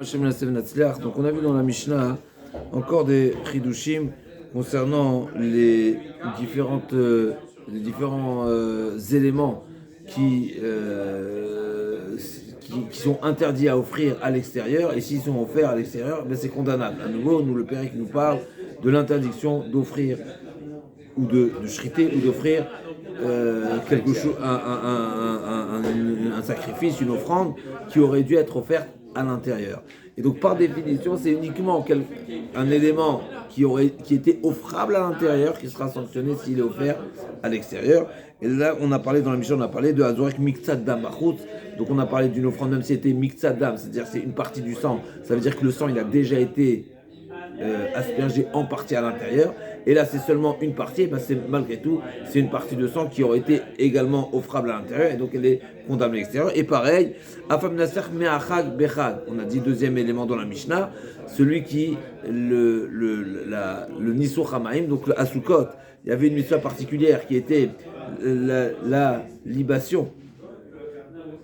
Donc on a vu dans la Mishnah encore des chidushim concernant les différents éléments qui sont interdits à offrir à l'extérieur, et s'ils sont offerts à l'extérieur, ben c'est condamnable. À nouveau, nous le Pérec nous parle de l'interdiction d'offrir ou de shriter ou d'offrir quelque chose, un sacrifice, une offrande qui aurait dû être offerte à l'intérieur. Et donc par définition, c'est uniquement un élément qui était offrable à l'intérieur qui sera sanctionné s'il est offert à l'extérieur. Et là, on a parlé dans la mission, on a parlé de Hazorek Miktsad Dam Bachut. Donc on a parlé d'une offrande, même si c'était Miktsad Dam, c'est-à-dire c'est une partie du sang. Ça veut dire que le sang il a déjà été aspergé en partie à l'intérieur, et là c'est seulement une partie, ben c'est malgré tout c'est une partie de sang qui aurait été également offrable à l'intérieur, et donc elle est condamnée à l'extérieur. Et pareil, Afam Nasser Me'achag Bechag, on a dit deuxième élément dans la Mishnah, celui qui le Nisur Hamaim, donc le Asukot, il y avait une mitzvah particulière qui était la libation.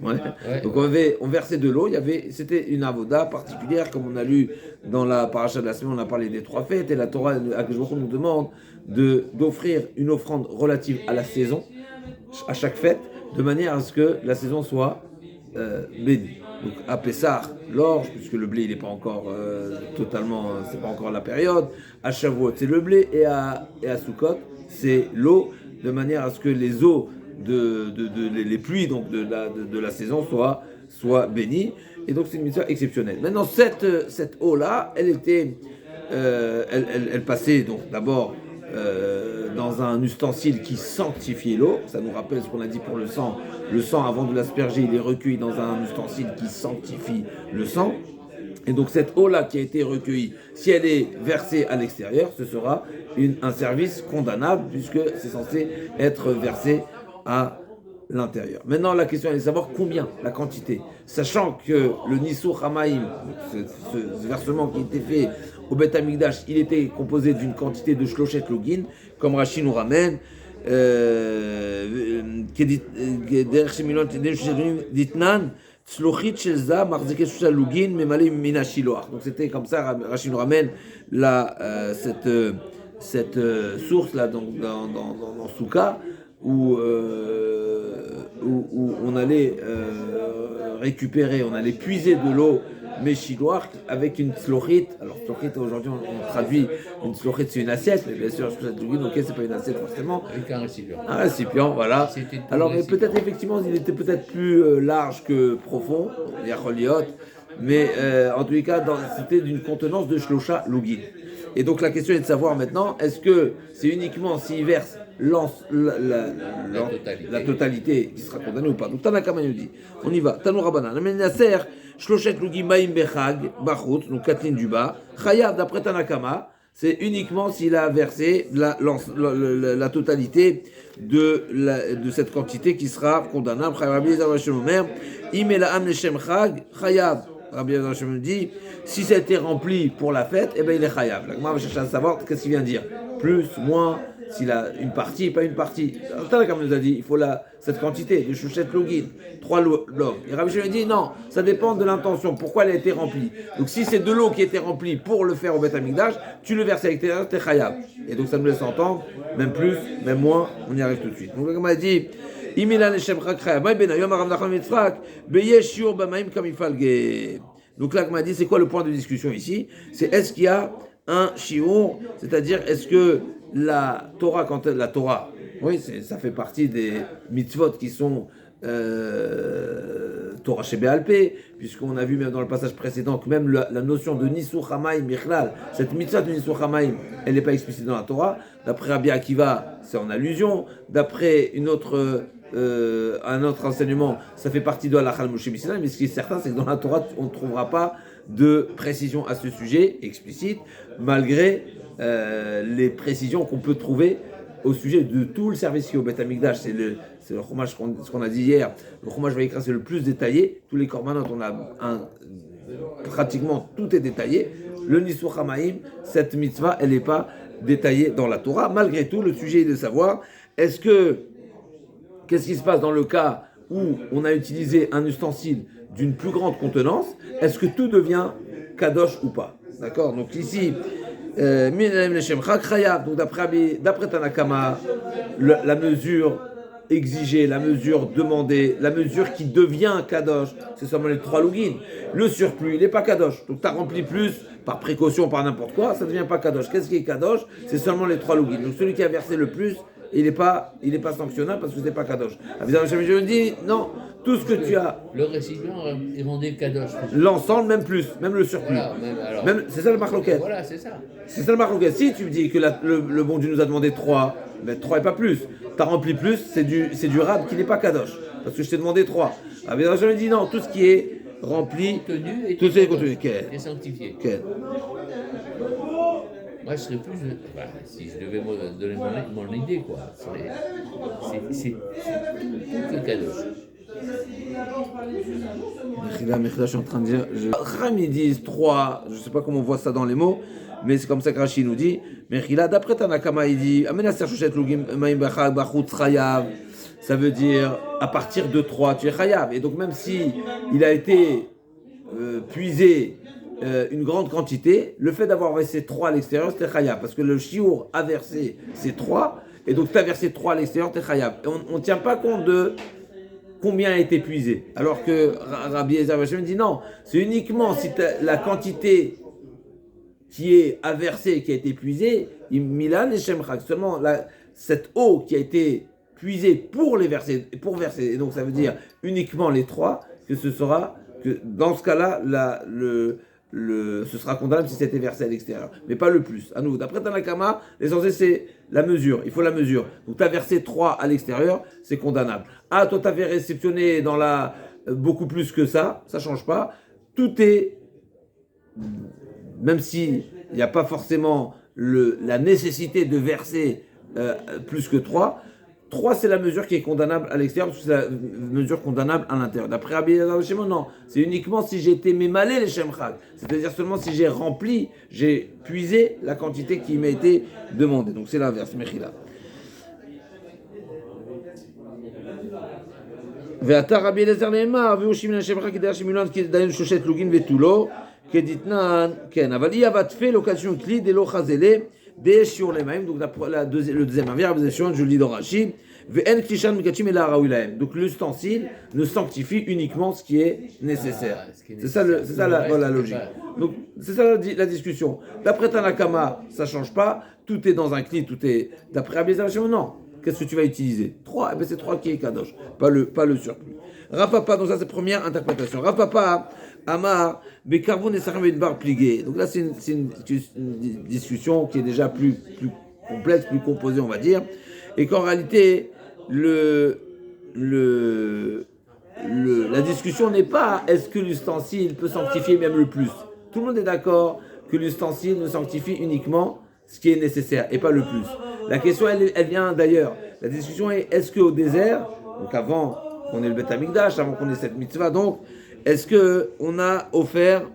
Ouais. Ouais. Donc on versait de l'eau, c'était une avoda particulière, comme on a lu dans la paracha de la semaine, on a parlé des 3 fêtes, et la Torah nous demande d'offrir une offrande relative à la saison, à chaque fête, de manière à ce que la saison soit bénie. Donc à Pessah, l'orge, puisque le blé il n'est pas encore totalement, c'est pas encore la période. À Shavuot, c'est le blé, et à Sukkot, c'est l'eau, de manière à ce que les eaux les pluies donc de la saison soient bénies. Et donc c'est une mitzvah exceptionnelle. Maintenant cette eau là, elle passait donc d'abord dans un ustensile qui sanctifiait l'eau. Ça nous rappelle ce qu'on a dit pour le sang. Le sang, avant de l'asperger, il est recueilli dans un ustensile qui sanctifie le sang. Et donc cette eau-là qui a été recueillie, si elle est versée à l'extérieur, ce sera un service condamnable, puisque c'est censé être versé à l'intérieur. Maintenant, la question est de savoir combien, la quantité. Sachant que le Nisur Hamaim, ce versement qui était fait au Beth Amikdash, il était composé d'une quantité de Shloshet Lugin, comme Rashi nous ramène, donc c'était comme ça, Rashi nous ramène cette source là dans Souka, où on allait récupérer, on allait puiser de l'eau méchidoire avec une tzlochit. Alors tzlochit aujourd'hui on traduit une tzlochit, c'est une assiette, mais bien sûr ok, c'est pas une assiette forcément. Avec un récipient. Un récipient, voilà. Alors peut-être effectivement il était peut-être plus large que profond, il y a Choliot, mais en tous les cas c'était d'une contenance de shlosha lugin. Et donc la question est de savoir maintenant, est-ce que c'est uniquement s'il verse la totalité qui sera condamnée ou pas. Donc Tanakama nous dit, on y va. Tanou Rabbanan, Amenaser, Shloshet Lugi Maim Bechag, Bachut, donc Kathleen du bas, Chayav, d'après Tanakama, c'est uniquement s'il a versé la totalité de cette quantité qui sera condamnable. Rabbi Eliezer Hashem Omer, Imela Am Leshem Chag, Chayav. Rabbi Eliezer Hashem dit, si ça a été rempli pour la fête, eh ben il est Chayav. La Gemara va chercher à savoir qu'est-ce qu'il vient de dire. Plus, moins, s'il a une partie, pas une partie. Comme nous a dit, il faut cette quantité de chouchette login, 3 logs. Et Rabbi Shimon dit non, ça dépend de l'intention, pourquoi elle a été remplie. Donc si c'est de l'eau qui a été remplie pour le faire au Beth Amikdash, tu le verses à l'extérieur, t'es chayav. Et donc ça nous laisse entendre, même plus, même moins, on y arrive tout de suite. Donc comme on a dit, donc là, comme on a dit, c'est quoi le point de discussion ici? C'est est-ce qu'il y a un shiur, c'est-à-dire est-ce que la Torah, oui, ça fait partie des mitzvot qui sont Torah Shebéalpé, puisqu'on a vu même dans le passage précédent que même la notion de Nisur Hamaim Michlal, cette mitzvah de Nisur Hamaim, elle n'est pas explicite dans la Torah. D'après Rabbi Akiva, c'est en allusion. D'après un autre enseignement, ça fait partie de Halachal Moshe Misinan, mais ce qui est certain, c'est que dans la Torah, on ne trouvera pas de précision à ce sujet explicite, malgré les précisions qu'on peut trouver au sujet de tout le service qui est au Beth Amikdash. C'est le chumash, ce qu'on a dit hier, le chumash Vayikra, c'est le plus détaillé. Tous les korbanot, pratiquement tout est détaillé. Le Nisur Hamaim, cette mitzvah, elle n'est pas détaillée dans la Torah. Malgré tout, le sujet est de savoir, qu'est-ce qui se passe dans le cas où on a utilisé un ustensile d'une plus grande contenance, est-ce que tout devient kadosh ou pas. D'accord? Donc ici, donc d'après Tanakama, la mesure exigée, la mesure demandée, la mesure qui devient kadosh, c'est seulement les 3 lugin. Le surplus, il n'est pas kadosh. Donc tu as rempli plus par précaution, par n'importe quoi, ça ne devient pas kadosh. Qu'est-ce qui est kadosh? C'est seulement les 3 lugin. Donc celui qui a versé le plus, il n'est pas sanctionnable parce que c'est pas kadosh. Je me dis non, tout ce que tu as. Le récipient est vendu kadosh. L'ensemble, même plus, même le surplus. Voilà, C'est ça le marloquet. Voilà, c'est ça. C'est ça le marloquet. Si tu me dis que le bon Dieu nous a demandé 3, mais 3 et pas plus. Tu as rempli plus, c'est du rab qui n'est pas kadosh. Parce que je t'ai demandé 3. Je me dis non, tout ce qui est rempli, tout ce qui est contenu. Et sanctifié. Moi, je serais plus. Si je devais me donner mon idée, quoi. C'est tout que kadosh. Je suis en train de dire. Ram, ils disent 3, je ne sais pas comment on voit ça dans les mots, mais c'est comme ça que Rashi nous dit. Mechila, d'après Tanakama, il dit ça veut dire à partir de 3, tu es chayav. Et donc, même si il a été puisé une grande quantité, le fait d'avoir versé 3 à l'extérieur, c'était chayav. Parce que le chiour a versé ces 3, et donc tu as versé 3 à l'extérieur, tu es chayav. Et on ne tient pas compte de combien a été puisé. Alors que Rabbi Eliezer me dit non, c'est uniquement si la quantité qui est aversée, qui a été puisée, Milan et Shemchak, seulement cette eau qui a été puisée pour verser. Et donc ça veut dire uniquement les 3, que ce sera, que dans ce cas-là, ce sera condamnable si c'était versé à l'extérieur, mais pas le plus. À nouveau, d'après Tanakama, l'essentiel c'est la mesure, il faut la mesure. Donc tu as versé 3 à l'extérieur, c'est condamnable. Ah, toi tu avais réceptionné dans beaucoup plus que ça ne change pas. Tout est, même s'il n'y a pas forcément la nécessité de verser plus que 3, 3, c'est la mesure qui est condamnable à l'extérieur, parce que c'est la mesure condamnable à l'intérieur. D'après Rabbi Eliezer, non. C'est uniquement si j'ai été mémalé les shemchak. C'est-à-dire seulement si j'ai rempli, j'ai puisé la quantité qui m'a été demandée. Donc c'est l'inverse, Mechila. Ve'ata Rabbi Eliezer ne'emar, ve'ushim min shemchak k'der shemilan k'dayin shoshet lugin ve'tulo, k'ditnan, ken. Aval yavat fait l'occasion kli de lo chazele, sur les mêmes, donc le deuxième avis, je le dis dans Rashi, donc l'ustensile ne sanctifie uniquement ce qui est nécessaire. C'est ça la logique. Donc c'est ça la discussion. D'après Tanakama, ça ne change pas, tout est dans un cli, tout est. D'après Abizar, non. Qu'est-ce que tu vas utiliser 3, eh bien c'est 3 qui est kadosh, pas le surplus. Rav Papa, donc ça c'est la première interprétation. Rav Papa, Amar, Bekarbon et Saram une barre pliguée. Donc là c'est une discussion qui est déjà plus complexe, plus composée on va dire. Et qu'en réalité, la discussion n'est pas est-ce que l'ustensile peut sanctifier même le plus. Tout le monde est d'accord que l'ustensile ne sanctifie uniquement ce qui est nécessaire et pas le plus. La question elle vient d'ailleurs. La discussion est est-ce qu'au désert, donc avant qu'on ait le Beth Amikdash, avant qu'on ait cette mitzvah, donc est-ce qu'on a offert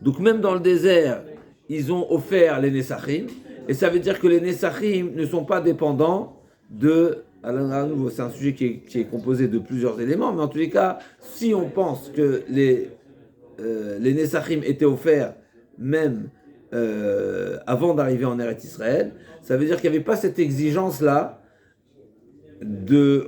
donc même dans le désert, ils ont offert les Nessachim, et ça veut dire que les Nessachim ne sont pas dépendants de... Alors à nouveau, c'est un sujet qui est composé de plusieurs éléments, mais en tous les cas, si on pense que les Nessachim étaient offerts même avant d'arriver en Eretz Israël, ça veut dire qu'il n'y avait pas cette exigence-là de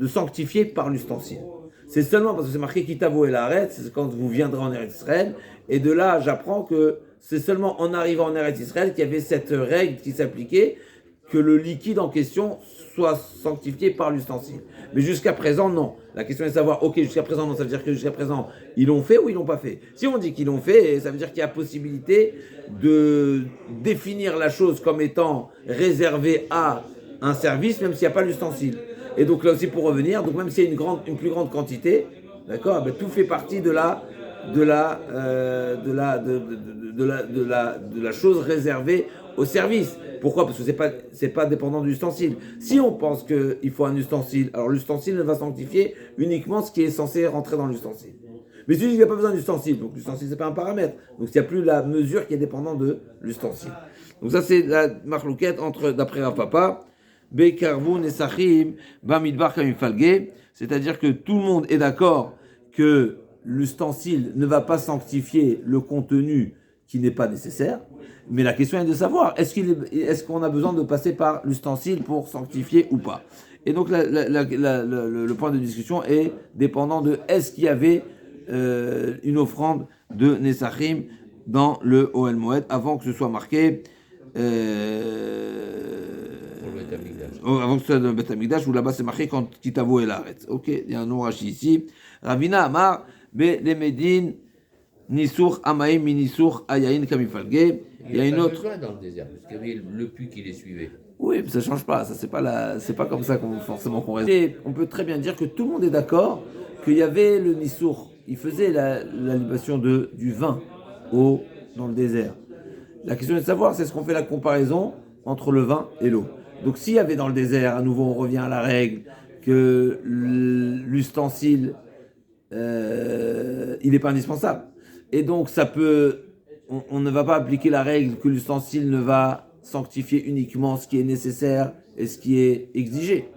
sanctifier par l'ustensile. C'est seulement parce que c'est marqué Kitavo et l'Aretz, c'est quand vous viendrez en Eretz Israël, et de là j'apprends que c'est seulement en arrivant en Eretz Israël qu'il y avait cette règle qui s'appliquait, que le liquide en question soit sanctifié par l'ustensile. Mais jusqu'à présent, non. La question est de savoir, ok, jusqu'à présent, non, ça veut dire que jusqu'à présent, ils l'ont fait ou ils l'ont pas fait. Si on dit qu'ils l'ont fait, ça veut dire qu'il y a possibilité de définir la chose comme étant réservée à un service, même s'il n'y a pas l'ustensile. Et donc là aussi, pour revenir, donc même s'il y a une plus grande quantité, d'accord, ben, tout fait partie de la chose réservée au service. Pourquoi ? Parce que c'est pas dépendant de l'ustensile. Si on pense qu'il faut un ustensile, alors l'ustensile ne va sanctifier uniquement ce qui est censé rentrer dans l'ustensile. Mais si tu dis qu'il n'y a pas besoin d'ustensile, donc l'ustensile, c'est pas un paramètre. Donc, il n'y a plus la mesure qui est dépendante de l'ustensile. Donc, ça, c'est la marlouquette entre, d'après Rav Papa, Bekarvun et Sachim, Bamidbar Kamifalge, c'est-à-dire que tout le monde est d'accord que l'ustensile ne va pas sanctifier le contenu qui n'est pas nécessaire, mais la question est de savoir, est-ce qu'on a besoin de passer par l'ustensile pour sanctifier ou pas? Et donc le point de discussion est dépendant de est-ce qu'il y avait une offrande de Nesachim dans le Ohel Moed avant que ce soit marqué avant que ce soit dans le Beth Amikdash, où là-bas c'est marqué quand Kitavo et l'arrête. Ok, il y a un nom Rashi ici. Ravina Amar, Be Lemedin, Nisur Amaim, Minisur Ayayin Kamifalge. Il y a une autre. Dans le désert, parce qu'il y avait le puits qui les suivait. Oui, mais ça change pas. Ça c'est pas comme ça forcément qu'on reste. Et on peut très bien dire que tout le monde est d'accord qu'il y avait le Nisur. Il faisait la libation du vin dans le désert. La question est de savoir, c'est ce qu'on fait la comparaison entre le vin et l'eau. Donc s'il y avait dans le désert, à nouveau on revient à la règle, que l'ustensile, il n'est pas indispensable. Et donc on ne va pas appliquer la règle que l'ustensile ne va sanctifier uniquement ce qui est nécessaire et ce qui est exigé.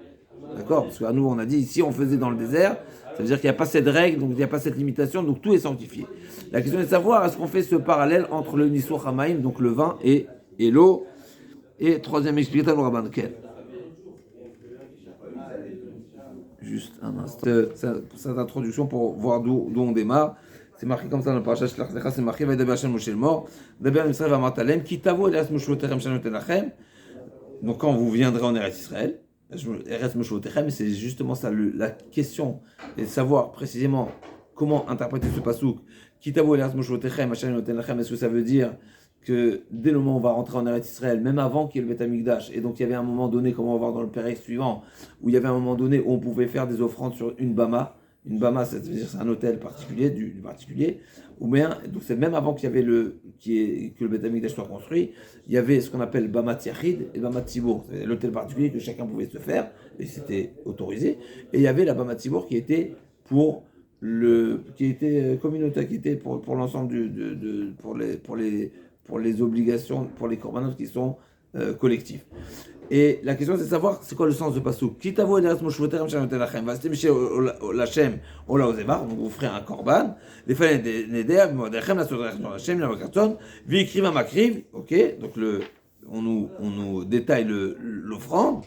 D'accord? Parce qu'à nous on a dit, si on faisait dans le désert, ça veut dire qu'il n'y a pas cette règle, donc il n'y a pas cette limitation, donc tout est sanctifié. La question est de savoir, est-ce qu'on fait ce parallèle entre le Nisur Hamaim, donc le vin et l'eau? Et troisième explication, le Rabban Ken. Juste un instant. Cette introduction pour voir d'où on démarre. C'est marqué comme ça dans le parashat Shlach Lecha, c'est marqué Vaïdaber Hashem Moshe le mort, Daber Misraël Vamartalem, Kitavo Elias Moshoterem Shanotenachem. Donc quand vous viendrez en Eretz Israël, Eretz Moshoterem, c'est justement ça la question, et de savoir précisément comment interpréter ce pasouk. Kitavo Elias Moshoterem Shanotenachem, est-ce que ça veut dire que dès le moment où on va rentrer en Eretz Israël, même avant qu'il y ait le Beth Amikdash, et donc il y avait un moment donné, comme on va voir dans le Pérec suivant, où il y avait un moment donné où on pouvait faire des offrandes sur une bama. Une bama, c'est-à-dire c'est un hôtel particulier, du particulier, ou bien, donc c'est même avant qu'il y avait que le Beth Amikdash soit construit, il y avait ce qu'on appelle bama Yachid et bama Tzibour, c'est l'hôtel particulier que chacun pouvait se faire, et c'était autorisé, et il y avait la bama Tzibour qui était communautaire, qui était pour l'ensemble pour les obligations, pour les korbanot qui sont collectifs. Et la question c'est de savoir c'est quoi le sens de Passouk. Kitavo Elias Moshoterem Shanotenachem, Vastem Michel Lachem Ola Ozevar, donc vous ferez un korban, les fêtes des Neder, Modechem, la Sodrach dans Lachem, la Vakarton, Vikriva Makriv, ok, donc on nous détaille l'offrande.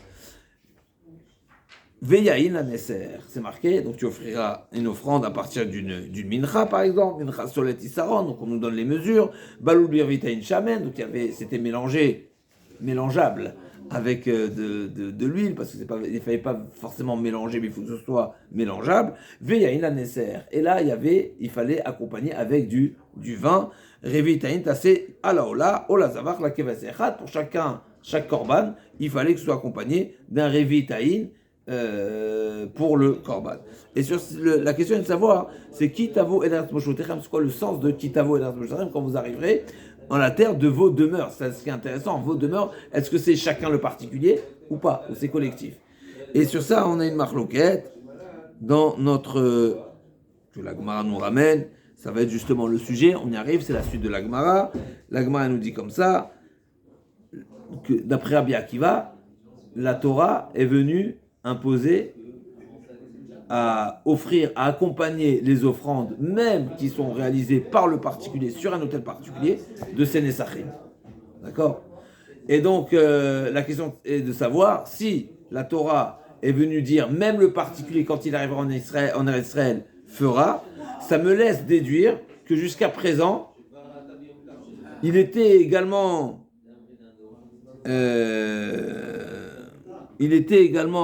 Veyaïn la Nesser, c'est marqué, donc tu offriras une offrande à partir d'une mincha par exemple, mincha solet isaron, donc on nous donne les mesures, Balou birvitaïn shamen, donc c'était mélangeable avec de l'huile, parce qu'il ne fallait pas forcément mélanger, mais il faut que ce soit mélangeable. Veyaïn la Nesser, et là il fallait accompagner avec du vin, revitaïn tassé alaola, ola zavach la kevasechat, pour chaque korban, il fallait que ce soit accompagné d'un revitaïn, pour le korban. Et sur la question est de savoir, c'est Kitavo Eretz Moshoterem, c'est quoi le sens de Kitavo Eretz Moshoterem quand vous arriverez en la terre de vos demeures. C'est ce qui est intéressant, vos demeures, est-ce que c'est chacun le particulier ou pas, ou c'est collectif? Et sur ça, on a une marloquette dans que la Gemara nous ramène, ça va être justement le sujet, on y arrive, c'est la suite de la Gemara. La Gemara nous dit comme ça, que d'après Rabbi Akiva, la Torah est venue imposé à offrir, à accompagner les offrandes, même qui sont réalisées par le particulier sur un hôtel particulier, de ces Nesachim. D'accord? Et donc, la question est de savoir si la Torah est venue dire, même le particulier, quand il arrivera en Israël, fera, ça me laisse déduire que jusqu'à présent, il était également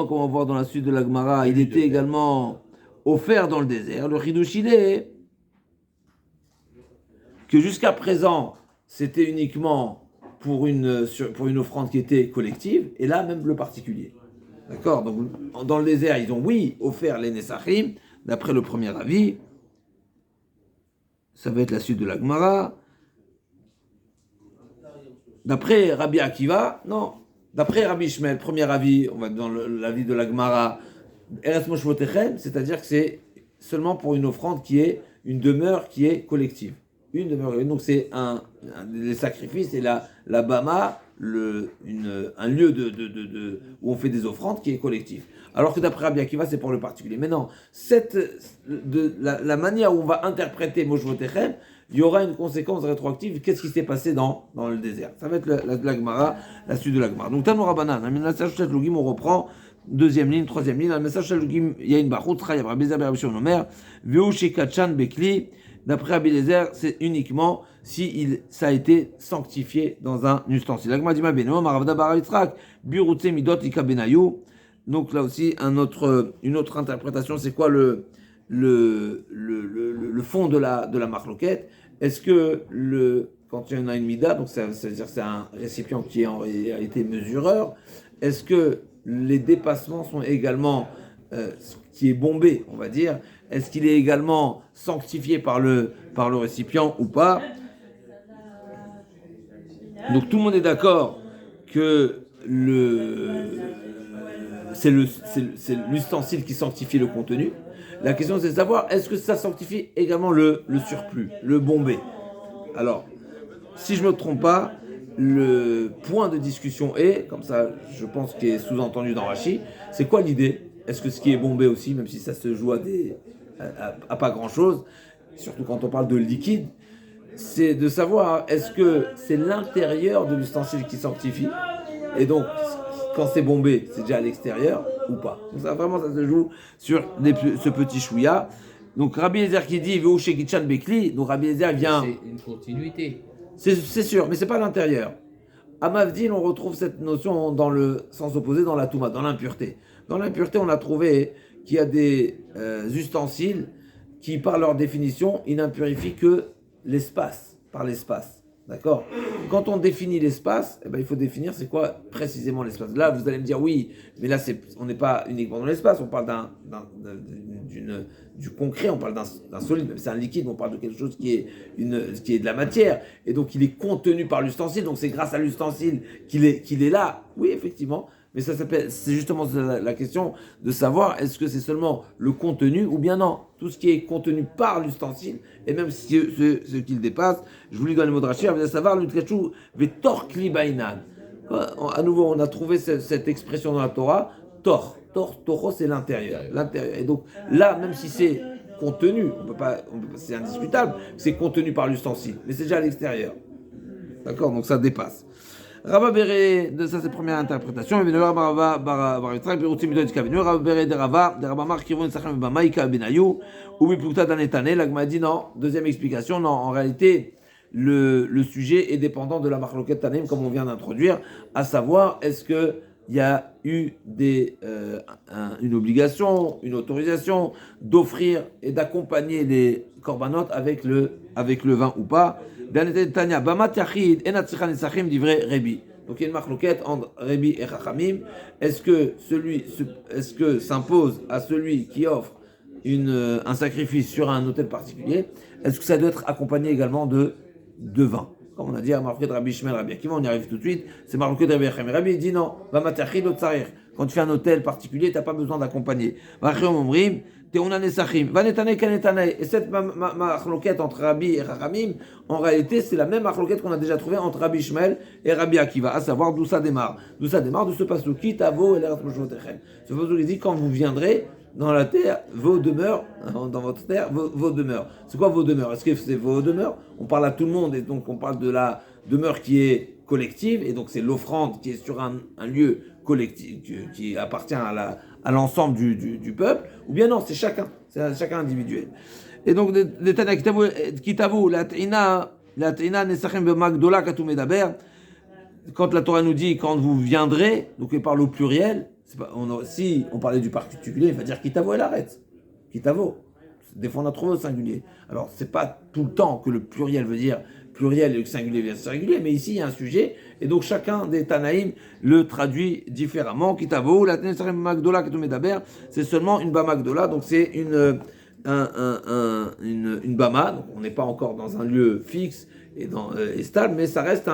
comme on va voir dans la suite de la Gemara, il était également offert dans le désert. Le Chidush, il est que jusqu'à présent, c'était uniquement pour une offrande qui était collective, et là, même le particulier. D'accord? Donc, dans le désert, ils ont, oui, offert les Nesachim, d'après le premier avis. Ça va être la suite de la Gemara. D'après Rabbi Akiva, non. D'après Rabbi Ishmael, premier avis, on va dans l'avis de la Gemara, Eretz Moshvotechem, c'est-à-dire que c'est seulement pour une offrande qui est une demeure qui est collective. Une demeure. Donc c'est les sacrifices et la bama, un lieu où on fait des offrandes qui est collectif. Alors que d'après Rabbi Akiva, c'est pour le particulier. Mais non, la manière où on va interpréter Moshvotechem, il y aura une conséquence rétroactive. Qu'est-ce qui s'est passé dans le désert? Ça va être la Gemara, la suite de la Gemara. Donc Tanoura Banan, on reprend. Deuxième ligne, troisième ligne, un message il y a une baroutra, il y a Rabbi Zezer Rabbi Shimon Omer, Veushi Kachan Bekli, d'après Rabbi Zezer, c'est uniquement si ça a été sanctifié dans un ustensile. Agma Dima Beno, Maravda Baravitzrak, Birutse Midot Ika Benayou. Donc là aussi, une autre interprétation, c'est quoi le fond de la marloquette? Est-ce que quand il y en a une mida, donc c'est-à-dire que c'est un récipient qui a été mesureur, est-ce que les dépassements sont également, qui est bombé, on va dire, est-ce qu'il est également sanctifié par le récipient ou pas? Donc tout le monde est d'accord que c'est l'ustensile qui sanctifie le contenu. La question c'est de savoir, est-ce que ça sanctifie également le surplus, le bombé? Alors, si je ne me trompe pas, le point de discussion est, comme ça je pense qu'il est sous-entendu dans Rashi, c'est quoi l'idée? Est-ce que ce qui est bombé aussi, même si ça se joue à pas grand-chose, surtout quand on parle de liquide, c'est de savoir est-ce que c'est l'intérieur de l'ustensile qui sanctifie, et donc quand c'est bombé, c'est déjà à l'extérieur ou pas. Donc ça vraiment ça se joue sur ce petit chouïa. Donc Rabbi Eliezer qui dit Veuché Kichan Bekli, donc Rabbi Eliezer vient. C'est une continuité. C'est sûr, mais c'est pas à l'intérieur. À Mavdil, on retrouve cette notion dans le sens opposé dans la Touma, dans l'impureté. Dans l'impureté, on a trouvé qu'il y a des ustensiles qui, par leur définition, ils n'impurifient que l'espace, par l'espace. D'accord? Quand on définit l'espace, il faut définir c'est quoi précisément l'espace. Là, vous allez me dire oui, mais là, on n'est pas uniquement dans l'espace, on parle du concret, on parle d'un solide, même c'est un liquide, on parle de quelque chose qui est de la matière, et donc il est contenu par l'ustensile, donc c'est grâce à l'ustensile qu'il est là. Oui, effectivement, mais c'est justement la question de savoir est-ce que c'est seulement le contenu ou bien non, tout ce qui est contenu par l'ustensile, et même ce qu'il dépasse. Je vous lis dans les mots de Rachid, vous allez savoir, l'utkachou vetorkli bainan. À nouveau, on a trouvé cette expression dans la Torah, Toro, c'est l'intérieur. Et donc là, même si c'est contenu, c'est indiscutable, c'est contenu par l'ustensile, mais c'est déjà à l'extérieur. D'accord, donc ça dépasse. Rabba Béré, ça c'est la première interprétation. Rabba Béré de Rabba Mar Kivon Sachem Bamaïka Benayou, ou Biplouta Danetane. L'Agma dit non, deuxième explication, non, en réalité, le sujet est dépendant de la marloquet Tanem, comme on vient d'introduire, à savoir, est-ce que il y a eu une obligation, une autorisation d'offrir et d'accompagner les corbanotes avec le vin ou pas. Donc il y a une marloquette entre Rebi et Chachamim. Est-ce que s'impose à celui qui offre un sacrifice sur un autel particulier, est-ce que ça doit être accompagné également de vin? Comme on a dit à marloquette Rabbi Shmuel, Rabbi Akiva, on y arrive tout de suite, c'est marloquette Rabbi Chachamim. Rabbi dit non, quand tu fais un autel particulier, tu n'as pas besoin d'accompagner. Et cette marloquette entre Rabbi et Chachamim, en réalité, c'est la même marloquette qu'on a déjà trouvée entre Rabbi Shmuel et Rabbi Akiva, à savoir d'où ça démarre. D'où ça démarre de ce pasuk qui tavo et l'eretz moshvotechem. Ce pasuk dit quand vous viendrez dans la terre, vos demeures, dans votre terre, vos demeures. C'est quoi vos demeures? Est-ce que c'est vos demeures? On parle à tout le monde et donc on parle de la demeure qui est collective et donc c'est l'offrande qui est sur un lieu collectif qui appartient à l'ensemble du peuple, ou bien non, c'est chacun individuel. Et donc, quand la Torah nous dit quand vous viendrez, donc elle parle au pluriel, si on parlait du particulier, il va dire kitavo et l'arrête. Kitavo. Des fois on a trouvé au singulier. Alors c'est pas tout le temps que le pluriel veut dire pluriel et le singulier veut dire singulier, mais ici il y a un sujet, et donc chacun des Tanaïm le traduit différemment. Kitavo, la Magdola Ketumedaber, c'est seulement une Bamagdola, donc c'est une bama, donc on n'est pas encore dans un lieu fixe et stable, mais ça reste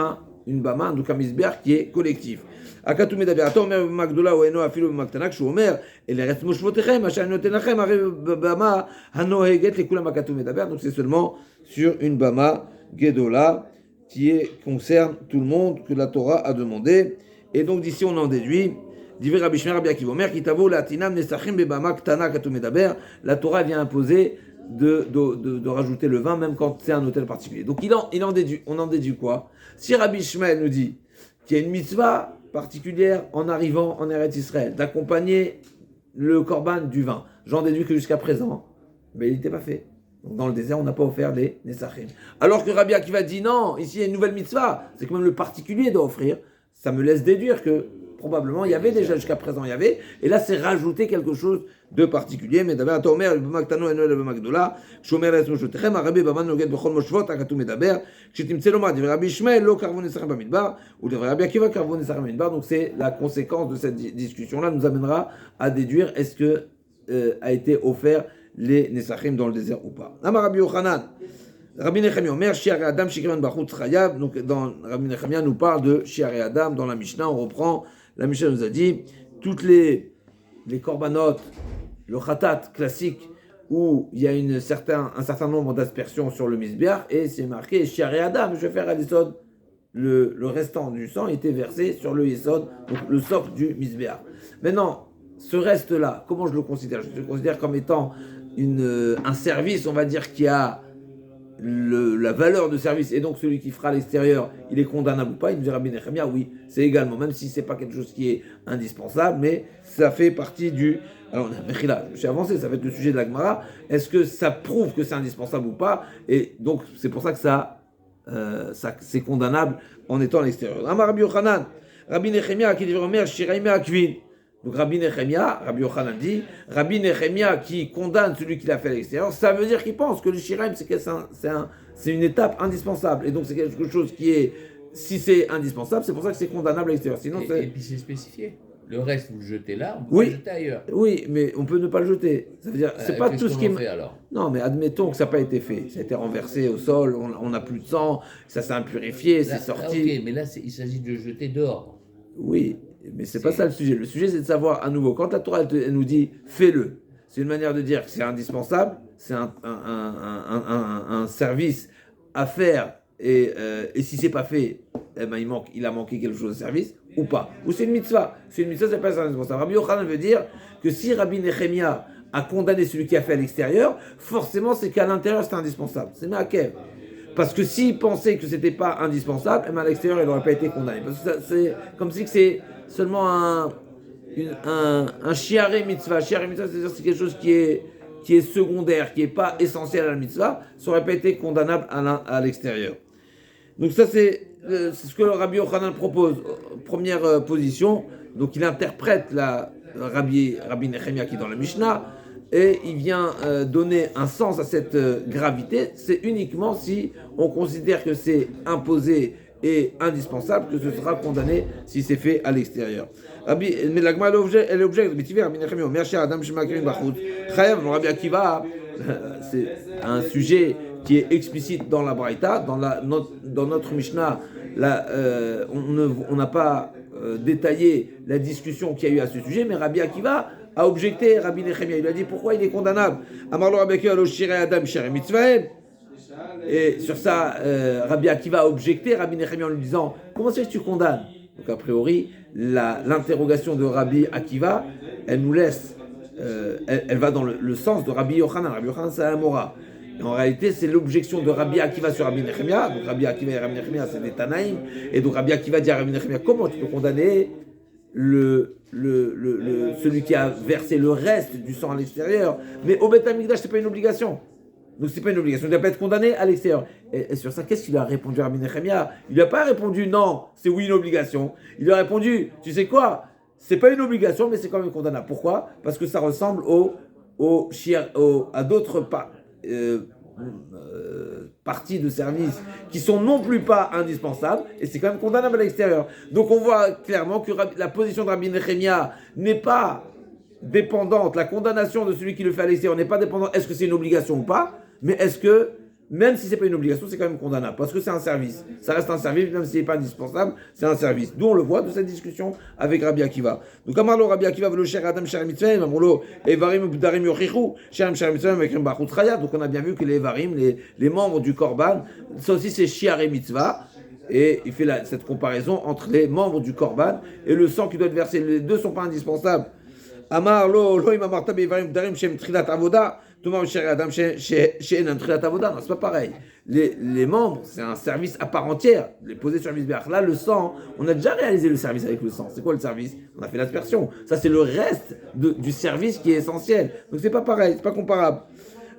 une bama, donc un misbeach qui est collectif. Akatou medaber, ata omer b'magdola ou eno afilu b'magtana, kshu omer, et les restes moshvotechem, asher notenachem, arrive bama, hanoheget, les kulam akatou medaber, donc c'est seulement sur une bama gedola qui concerne tout le monde que la Torah a demandé. Et donc d'ici on en déduit, Divrei Rabbi Shimon Rabbi Akiva Omer, kitavo latinam nesachim bebama ktana akatou medaber, la Torah vient imposer de rajouter le vin même quand c'est un hôtel particulier. Donc on en déduit quoi? Si Rabbi Shmuel nous dit qu'il y a une mitzvah particulière en arrivant en Eretz Israël, d'accompagner le korban du vin, j'en déduis que jusqu'à présent, mais il n'était pas fait. Donc dans le désert, on n'a pas offert les nesachim. Alors que Rabbi Akiva dit non, ici il y a une nouvelle mitzvah, c'est quand même le particulier doit offrir. Ça me laisse déduire que probablement il y avait déjà jusqu'à présent, et là c'est rajouter quelque chose de particulier. Mais d'abord, Tomer, le B'maktano et le B'magdola, Shomer es Moshotechem, Rabbi Baman Noged Bechol Moshvot, Akatou Medaber, Shetimtseloma, Divrei Rabbi Shmuel, Lo Karvon Nesachim Bamidbar, ou Divrei Rabbi Akiva Karvon Nesachim Bamidbar. Donc c'est la conséquence de cette discussion-là, nous amènera à déduire est-ce que a été offert les Nesachim dans le désert ou pas. Amar Rabbi Yochanan. Rabbi Nechemia Omer, Shiarei Adam Shikran Bachut Chayav. Donc, Rabbi Nechemia nous parle de Shiarei Adam dans la Mishnah. On reprend, la Mishnah nous a dit, toutes les korbanot, le khatat classique, où il y a un certain nombre d'aspersions sur le misbeach, et c'est marqué Shiarei Adam, je vais faire à l'Yesod, le restant du sang était versé sur le Yesod, donc le socle du misbeach. Maintenant, ce reste-là, comment je le considère? Je le considère comme étant un service, on va dire, qui a la valeur de service, et donc celui qui fera à l'extérieur, il est condamnable ou pas? Il me dit Rabbi Nechemia, oui, c'est également, même si c'est pas quelque chose qui est indispensable, mais ça fait partie du... Alors, Mechila, je suis avancé, ça va être le sujet de la Gemara, est-ce que ça prouve que c'est indispensable ou pas? Et donc, c'est pour ça que ça c'est condamnable en étant à l'extérieur. Amar Rabbi Yochanan, Rabbi Nechemia, qui dit Omer, Shiraïme Akvin. Donc Rabbi Nechemia, Rabbi Yochanan dit, Rabbi Nechemia qui condamne celui qui l'a fait à l'extérieur, ça veut dire qu'il pense que le shiraim c'est une étape indispensable. Et donc c'est quelque chose qui est, si c'est indispensable, c'est pour ça que c'est condamnable à l'extérieur. Sinon, et puis c'est spécifié. Le reste, vous le jetez là, on peut le jeter ailleurs. Oui, mais on peut ne pas le jeter. Ça veut dire, c'est pas tout ce qui est... fait alors? Non, mais admettons que ça n'a pas été fait. Ça a été renversé au sol, on n'a plus de sang, ça s'est impurifié, c'est sorti. Ok, mais là, il s'agit de le jeter dehors. Oui. Mais c'est pas ça le sujet. Le sujet, c'est de savoir à nouveau, quand la Torah elle nous dit fais-le, c'est une manière de dire que c'est indispensable, c'est un service à faire, et si c'est pas fait, eh ben, il a manqué quelque chose de service, ou pas. Ou c'est une mitzvah. C'est une mitzvah, c'est pas indispensable. Rabbi Yochanan veut dire que si Rabbi Nechemia a condamné celui qui a fait à l'extérieur, forcément c'est qu'à l'intérieur c'est indispensable. C'est Me'akev. Parce que s'il pensait que c'était pas indispensable, eh ben, à l'extérieur il n'aurait pas été condamné. Parce que c'est comme si c'est seulement un shiarei mitzvah. Shiarei mitzvah, c'est-à-dire c'est quelque chose qui est secondaire, qui n'est pas essentiel à la mitzvah, ça n'aurait pas été condamnable à l'extérieur. Donc ça c'est ce que le Rabbi Yochanan propose. Première position, donc il interprète la Rabbi Nechemia qui est dans la Mishnah, et il vient donner un sens à cette gravité. C'est uniquement si on considère que c'est imposé et indispensable que ce sera condamné si c'est fait à l'extérieur. Mais la Gemara elle est objet de Rabbi Nechemia, Mercher Adam Shemakirin Bachut, Chayav, Rabbi Akiva, c'est un sujet qui est explicite dans la Braïta, dans notre Mishnah, on n'a pas détaillé la discussion qu'il y a eu à ce sujet, mais Rabbi Akiva a objecté Rabbi Nechemia. Il lui a dit pourquoi il est condamnable. Amarlo Rabbi Akiva lo shirei Adam shirei mitzvahem. Et sur ça, Rabbi Akiva a objecté Rabbi Nechemia en lui disant comment c'est que tu condamnes? Donc a priori, l'interrogation de Rabbi Akiva, elle nous laisse, elle va dans le sens de Rabbi Yochanan. Rabbi Yochanan c'est un Mora. Et en réalité, c'est l'objection de Rabbi Akiva sur Rabbi Nechemia. Donc Rabbi Akiva et Rabbi Nechemia, c'est des Tanaïm. Et donc Rabbi Akiva dit à Rabbi Nechemia comment tu peux condamner celui qui a versé le reste du sang à l'extérieur? Mais au Beth Amikdash, c'est pas une obligation. Donc c'est pas une obligation, il ne doit pas être condamné à l'extérieur. Et sur ça, qu'est-ce qu'il a répondu à Rabbi Nechemia? Il n'a pas répondu non, c'est oui une obligation. Il a répondu, tu sais quoi, c'est pas une obligation, mais c'est quand même condamnable. Pourquoi? Parce que ça ressemble à d'autres parties de service qui sont non plus pas indispensables, et c'est quand même condamnable à l'extérieur. Donc on voit clairement que la position de Rabbi Nechemia n'est pas dépendante, la condamnation de celui qui le fait à l'extérieur n'est pas dépendante, est-ce que c'est une obligation ou pas, mais est-ce que même si ce n'est pas une obligation, c'est quand même condamnable, parce que c'est un service. Ça reste un service, même s'il n'est pas indispensable, c'est un service. D'où on le voit de cette discussion avec Rabbi Akiva. Donc, Amarlo Rabbi Akiva, velo cher Adam cher mitzvah, Amarlo Evarim Bdarim Yochichu, cher mitzvah avec un Bachut Chaya. Donc, on a bien vu que les Evarim, les membres du Korban, ça aussi c'est Shiar et Mitzvah. Et il fait cette comparaison entre les membres du Korban et le sang qui doit être versé. Les deux ne sont pas indispensables. Amar lo im amarta bevarim darim shem trilat avoda, tomar cher adam she'en trilat avoda. Non, c'est pas pareil. Les membres, c'est un service à part entière. Les poser sur le misbéach. Là, le sang, on a déjà réalisé le service avec le sang. C'est quoi le service? On a fait l'aspersion. Ça, c'est le reste du service qui est essentiel. Donc c'est pas pareil, c'est pas comparable.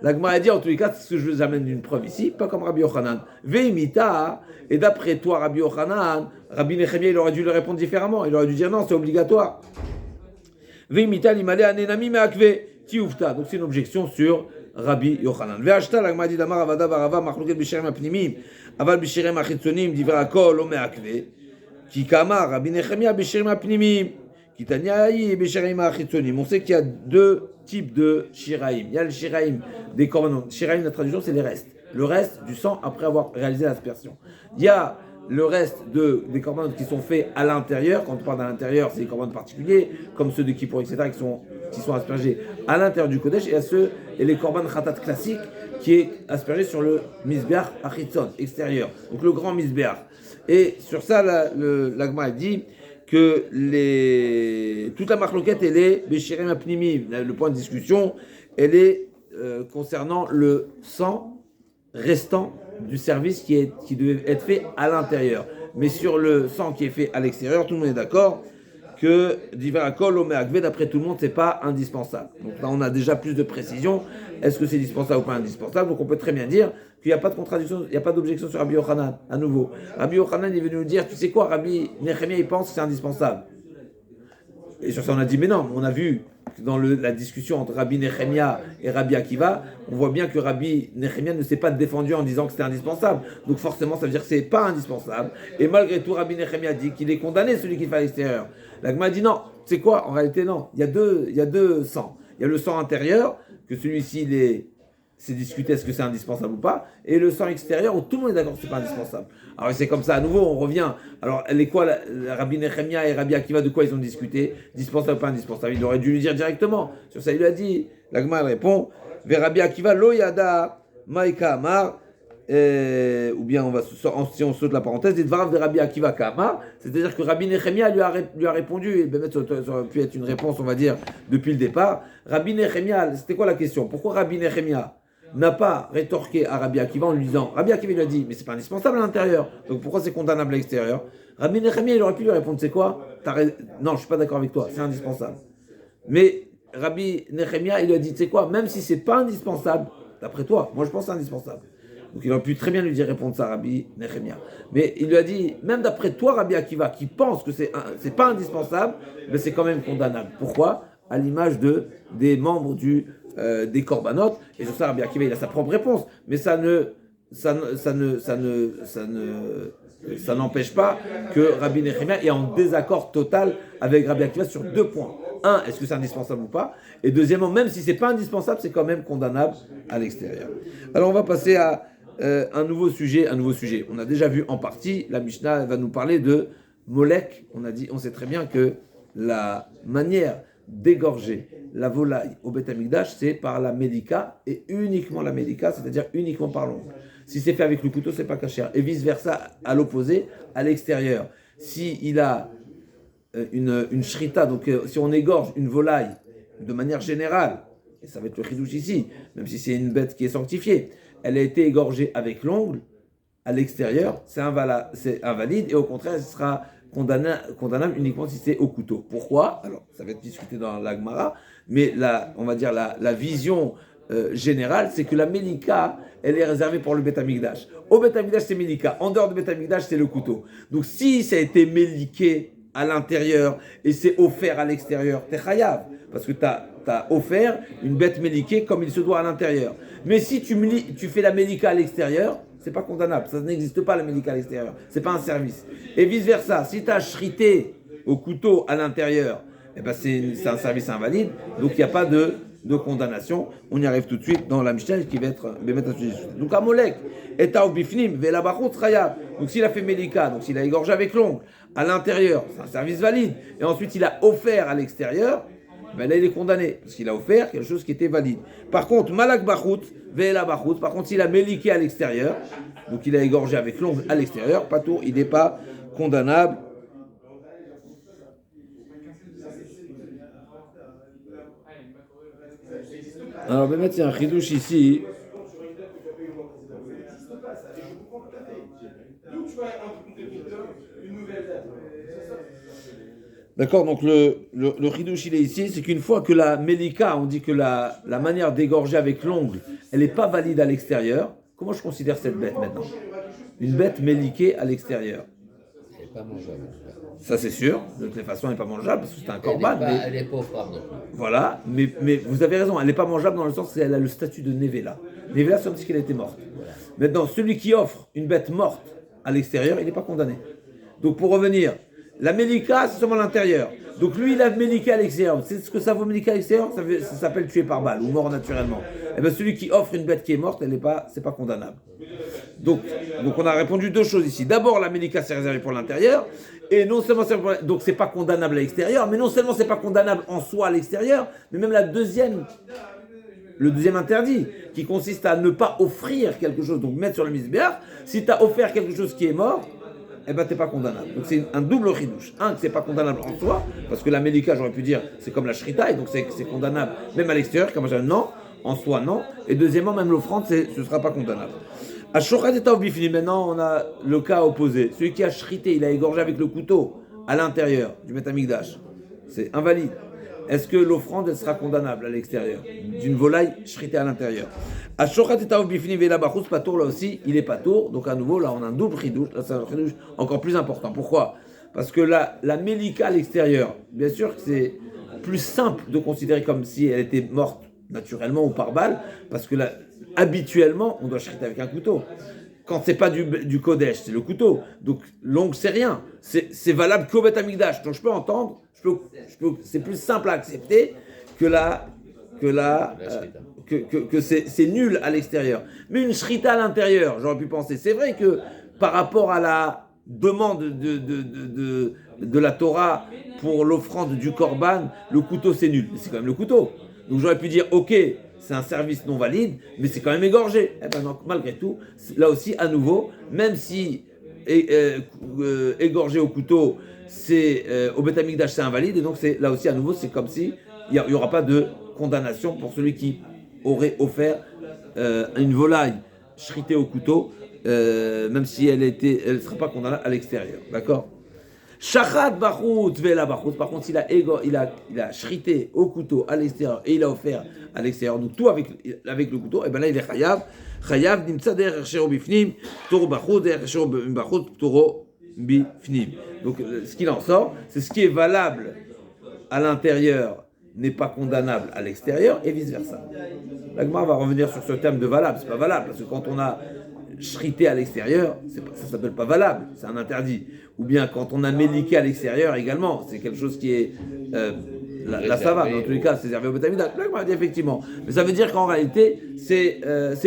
La Gemara a dit, en tous les cas, c'est ce que je vous amène d'une preuve ici, pas comme Rabbi Yochanan. Veimita, et d'après toi, Rabbi Yochanan, Rabbi Nechemia, il aurait dû le répondre différemment. Il aurait dû dire non, c'est obligatoire. Veimita, l'imale anenami me'akve, tiufta. Donc c'est une objection sur Rabbi Yochanan. Ve'ashta, la Gemara dit, damar avada varava, machloket b'shirim apnimim, aval b'shirim achitzonim, divra akol, lo me'akve, ki kamar, Rabbi Nechemia b'shirim apnimim. On sait qu'il y a deux types de shiraim. Il y a le shiraim des korbanot. Shiraim, la traduction, c'est les restes. Le reste du sang après avoir réalisé l'aspersion. Il y a le reste des korbanot qui sont faits à l'intérieur. Quand on parle à l'intérieur, c'est des korbanot particuliers, comme ceux de Kippour, etc., qui sont aspergés à l'intérieur du Kodesh. Et les korban khatat classiques qui est aspergé sur le misbeach achitzon, extérieur. Donc le grand misbeach. Et sur ça, la Gemara dit que toute la marloquette, elle est Beshirim Apnimi. Le point de discussion, elle est concernant le sang restant du service qui devait être fait à l'intérieur. Mais sur le sang qui est fait à l'extérieur, tout le monde est d'accord que Divarakol, Omeakve, d'après tout le monde, c'est pas indispensable. Donc là, on a déjà plus de précision. Est-ce que c'est indispensable ou pas indispensable? Donc on peut très bien dire qu'il n'y a pas de contradiction, il n'y a pas d'objection sur Rabbi Yochanan, à nouveau. Rabbi Yochanan est venu nous dire, tu sais quoi, Rabbi Nechemia, il pense que c'est indispensable. Et sur ça, on a dit, mais non, on a vu dans la discussion entre Rabbi Nechemia et Rabbi Akiva, on voit bien que Rabbi Nechemia ne s'est pas défendu en disant que c'était indispensable. Donc forcément, ça veut dire que c'est pas indispensable. Et malgré tout, Rabbi Nechemia dit qu'il est condamné, celui qui fait à l'extérieur. La Gemara dit non, tu sais quoi, en réalité non, il y a deux sangs. Il y a le sang intérieur, que celui-ci, c'est discuté est-ce que c'est indispensable ou pas, et le sang extérieur où tout le monde est d'accord que c'est pas indispensable. Alors c'est comme ça, à nouveau on revient. Alors elle est quoi, Rabbi Nechemia et Rabbi Akiva, de quoi ils ont discuté? Dispensable ou pas indispensable? Il aurait dû lui dire directement. Sur ça il lui a dit, la Gemara répond, vers Rabbi Akiva lo yada maïka amar, ou bien si on saute la parenthèse, des dvarav de Rabbi Akiva Kamar, c'est-à-dire que Rabbi Nechemia lui a répondu, et ben, ça aurait pu être une réponse, on va dire, depuis le départ. Rabbi Nechemia, c'était quoi la question? Pourquoi Rabbi Nechemia n'a pas rétorqué à Rabbi Akiva en lui disant, Rabbi Akiva lui a dit, mais c'est pas indispensable à l'intérieur, donc pourquoi c'est condamnable à l'extérieur? Rabbi Nechemia, il aurait pu lui répondre, c'est quoi? Non, je suis pas d'accord avec toi, c'est indispensable. Mais Rabbi Nechemia, il lui a dit, c'est quoi? Même si c'est pas indispensable, d'après toi, moi je pense que c'est indispensable. Donc il aurait pu très bien lui dire répondre ça à Rabbi Nechemia. Mais il lui a dit, même d'après toi, Rabbi Akiva, qui pense que c'est pas indispensable, mais c'est quand même condamnable. Pourquoi? À l'image des membres des korbanot. Et sur ça, Rabbi Akiva, il a sa propre réponse. Mais ça n'empêche pas que Rabbi Nechemia est en désaccord total avec Rabbi Akiva sur deux points. Un, est-ce que c'est indispensable ou pas? Et deuxièmement, même si c'est pas indispensable, c'est quand même condamnable à l'extérieur. Alors on va passer à un nouveau sujet. On a déjà vu en partie, la Mishnah va nous parler de Molek. On sait très bien que la manière d'égorger la volaille au Beth Amikdash, c'est par la Mélika, et uniquement la Mélika, c'est-à-dire uniquement par l'ongle. Si c'est fait avec le couteau, c'est pas cachère. Et vice-versa, à l'opposé, à l'extérieur. Si il a une shrita, donc si on égorge une volaille de manière générale, et ça va être le chidouche ici, même si c'est une bête qui est sanctifiée, elle a été égorgée avec l'ongle, à l'extérieur, c'est invalide, et au contraire, elle sera condamnable uniquement si c'est au couteau. Pourquoi? Alors, ça va être discuté dans la Gemara, mais on va dire la vision générale, c'est que la Mélika, elle est réservée pour le Beth Amikdash. Au Beth Amikdash, c'est Mélika. En dehors du Beth Amikdash, c'est le couteau. Donc, si ça a été méliqué à l'intérieur et c'est offert à l'extérieur, t'es chayav, parce que t'as offert une bête méliquée comme il se doit à l'intérieur. Mais si tu fais la mélika à l'extérieur, c'est pas condamnable, ça n'existe pas la mélika à l'extérieur, c'est pas un service. Et vice versa, si tu as shrité au couteau à l'intérieur, eh ben c'est un service invalide, donc il n'y a pas de de condamnation. On y arrive tout de suite dans la Mishnah qui va être Bémet à sujet. Donc Amolek, Eta Bifnim, Vela Bachut Chaya. Donc s'il a fait Melika, donc s'il a égorgé avec l'ongle à l'intérieur, c'est un service valide. Et ensuite il a offert à l'extérieur, ben là il est condamné parce qu'il a offert quelque chose qui était valide. Par contre, Malak Bachut, Vela Bachut, par contre s'il a Méliké à l'extérieur, donc il a égorgé avec l'ongle à l'extérieur, Patour, il n'est pas condamnable. Alors, Bémet, il y a un chidouche ici. D'accord, donc le chidouche, il est ici, c'est qu'une fois que la Mélika, on dit que la manière d'égorger avec l'ongle, elle n'est pas valide à l'extérieur, comment je considère cette bête maintenant? Une bête méliquée à l'extérieur. Elle n'est pas mangeable. Ça, c'est sûr. De toutes les façons, elle n'est pas mangeable parce que c'est un corban. Elle n'est pas offrable non plus. Voilà, mais vous avez raison, elle n'est pas mangeable dans le sens qu'elle a le statut de Nevela. Nevela, c'est comme si elle était morte. Voilà. Maintenant, celui qui offre une bête morte à l'extérieur, il n'est pas condamné. Donc, pour revenir, la Mélika, c'est seulement l'intérieur. Donc, lui, il a Mélika à l'extérieur. C'est ce que ça vaut Mélika à l'extérieur? Ça s'appelle tuer par balle ou mort naturellement. Et bien, celui qui offre une bête qui est morte, c'est pas condamnable. Donc, on a répondu deux choses ici. D'abord, la Mélika, c'est réservé pour l'intérieur. Et non seulement donc c'est pas condamnable à l'extérieur, mais non seulement c'est pas condamnable en soi à l'extérieur, mais même le deuxième interdit, qui consiste à ne pas offrir quelque chose, donc mettre sur le misbéach, si tu as offert quelque chose qui est mort, eh ben t'es pas condamnable. Donc c'est un double chidouche. Un, que c'est pas condamnable en soi, parce que la Mélika, j'aurais pu dire, c'est comme la shrita, et donc c'est condamnable même à l'extérieur, comme je dis, non, en soi non, et deuxièmement, même l'offrande, ce sera pas condamnable. À Shochet et Bifnim, maintenant on a le cas opposé. Celui qui a shrité, il a égorgé avec le couteau à l'intérieur du Beth Amikdash. C'est invalide. Est-ce que l'offrande elle sera condamnable à l'extérieur d'une volaille shritée à l'intérieur? À Shochet et Bifnim et la Bachous, Patour là aussi, il est Patour. Donc à nouveau, là on a un double chidouche. Là c'est un chidouche encore plus important. Pourquoi? Parce que la Mélika à l'extérieur, bien sûr que c'est plus simple de considérer comme si elle était morte naturellement ou par balle, parce que habituellement, on doit shriter avec un couteau. Quand c'est pas du Kodesh, c'est le couteau. Donc, l'ongle, c'est rien. C'est valable qu'au Beth Amikdash. Donc, je peux entendre, c'est plus simple à accepter que c'est nul à l'extérieur. Mais une shrita à l'intérieur, j'aurais pu penser. C'est vrai que par rapport à la demande de la Torah pour l'offrande du Korban, le couteau, c'est nul. Mais c'est quand même le couteau. Donc, j'aurais pu dire, ok, c'est un service non valide, mais c'est quand même égorgé. Eh ben donc, malgré tout, là aussi, à nouveau, même si égorgé au couteau, c'est au Beth Amikdash, c'est invalide, et donc là aussi, à nouveau, c'est comme si il n'y aura pas de condamnation pour celui qui aurait offert une volaille shritée au couteau, même si elle ne sera pas condamnée à l'extérieur. D'accord? Shachat bachut vela bachut. Par contre, il a shrité au couteau à l'extérieur et il a offert à l'extérieur. Donc tout avec le couteau. Et ben là, il est chayav nimtza derech shero bifnim toro bachut derech shero bachut toro bifnim. Donc ce qu'il en sort, c'est ce qui est valable à l'intérieur n'est pas condamnable à l'extérieur et vice versa. La Gemara va revenir sur ce terme de valable. C'est pas valable parce que quand on a shrité à l'extérieur, ça s'appelle pas valable, c'est un interdit. Ou bien quand on a méliqué à l'extérieur également, c'est quelque chose qui est là ça va, dans tous les cas c'est réservé au Beth Amikdash. Là, effectivement, mais ça veut dire qu'en réalité c'est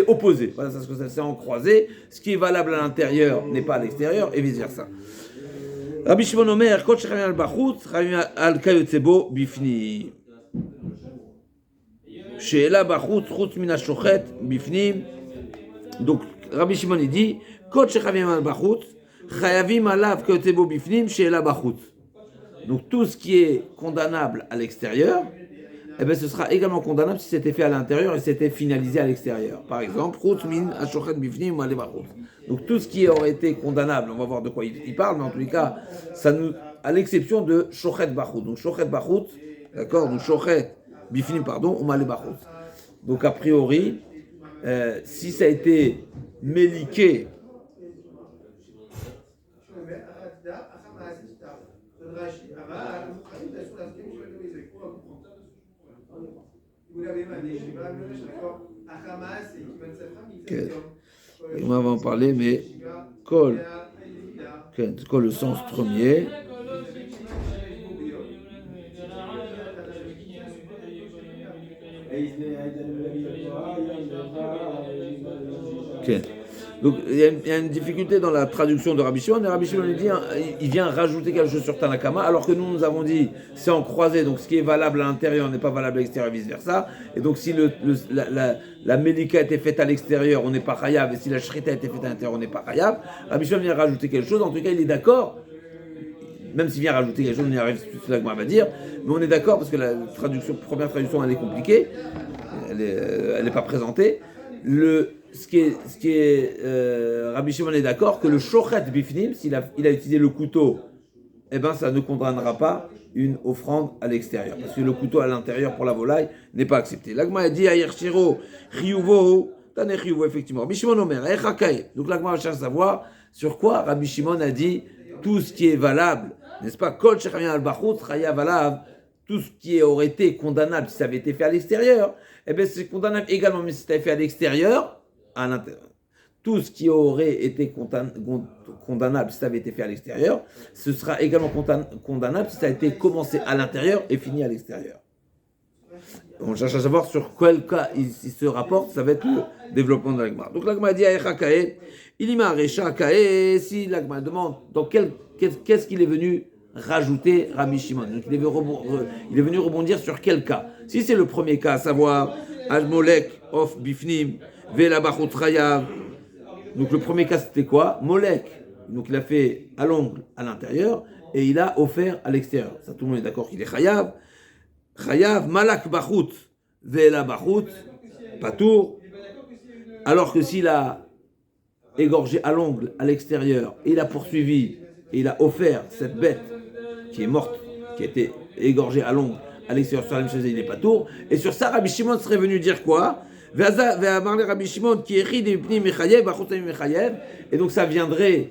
opposé. Voilà, c'est en croisé. Ce qui est valable à l'intérieur n'est pas à l'extérieur et vice versa. Rabbi Shimon Omer, Kol shechavim al bachut, chavim al kayotzebo bifnim. She'ela bachut chutz min hashochet bifnim. Donc Rabbi Shimon il dit Kol shechavim al bachut, chayavim alav kayotzebo bifnim she'ela bachut. Donc tout ce qui est condamnable à l'extérieur, eh ben, ce sera également condamnable si c'était fait à l'intérieur et c'était finalisé à l'extérieur. Par exemple, chutz min hashochet bifnim ou ale bachut. Donc tout ce qui aurait été condamnable, on va voir de quoi il parle, mais en tous les cas, à l'exception de Shochet Bachut. Donc Shochet Bachut, d'accord, donc Shochet Bifnim, pardon, ou Malé Bachut. Donc a priori, si ça a été méliqué, on va en parler, mais Kol, le sens premier. Ok. Donc il y a une difficulté dans la traduction de Rabbi Shimon. Et Rabbi Shimon dit, il vient rajouter quelque chose sur Tanakama, alors que nous avons dit c'est en croisé, donc ce qui est valable à l'intérieur n'est pas valable à l'extérieur, vice versa. Et donc si la Melika a été faite à l'extérieur, on n'est pas chayav, et si la Shrita a été faite à l'intérieur, on n'est pas chayav. Rabbi Shimon vient rajouter quelque chose. En tout cas, il est d'accord. Même s'il vient rajouter quelque chose, on y arrive, c'est ce que va dire. Mais on est d'accord parce que la première traduction, elle est compliquée, elle n'est pas présentée. Rabbi Shimon est d'accord que le shochet bifnim, s'il a utilisé le couteau, eh ben ça ne condamnera pas une offrande à l'extérieur, parce que le couteau à l'intérieur pour la volaille n'est pas accepté. L'agma a dit ayer shiro chiyuvo, tane chiyuvo effectivement. Rabbi Shimon omer echakaye. Donc l'agma cherche à savoir sur quoi Rabbi Shimon a dit tout ce qui est valable, n'est-ce pas? Kol shechamyan al bachut chaya valav. Tout ce qui aurait été condamnable si ça avait été fait à l'extérieur, eh bien c'est condamnable également, mais si ça avait été fait à l'extérieur. À l'intérieur. Tout ce qui aurait été condamnable si ça avait été fait à l'extérieur, ce sera également condamnable si ça a été commencé à l'intérieur et fini à l'extérieur. On cherche à savoir sur quel cas il se rapporte, ça va être le développement de l'agma. Donc l'agma dit Aechakae, Ilima Recha Kae, si l'agma demande dans qu'est-ce qu'il est venu rajouter Rabbi Shimon. Donc il est venu rebondir sur quel cas. Si c'est le premier cas, à savoir Al-Molek of Bifnim, Vela Bachut Chayav. Donc le premier cas c'était quoi? Molek. Donc il a fait à l'ongle à l'intérieur et il a offert à l'extérieur. Ça tout le monde est d'accord qu'il est Chayav. Chayav Malak Bachut Vela Bachut Patour. Alors que s'il a égorgé à l'ongle à l'extérieur et il a poursuivi et il a offert cette bête qui est morte, qui a été égorgée à l'ongle à l'extérieur sur la même chose, il n'est pas tour. Et sur ça, Rabbi Shimon serait venu dire quoi? Et donc ça viendrait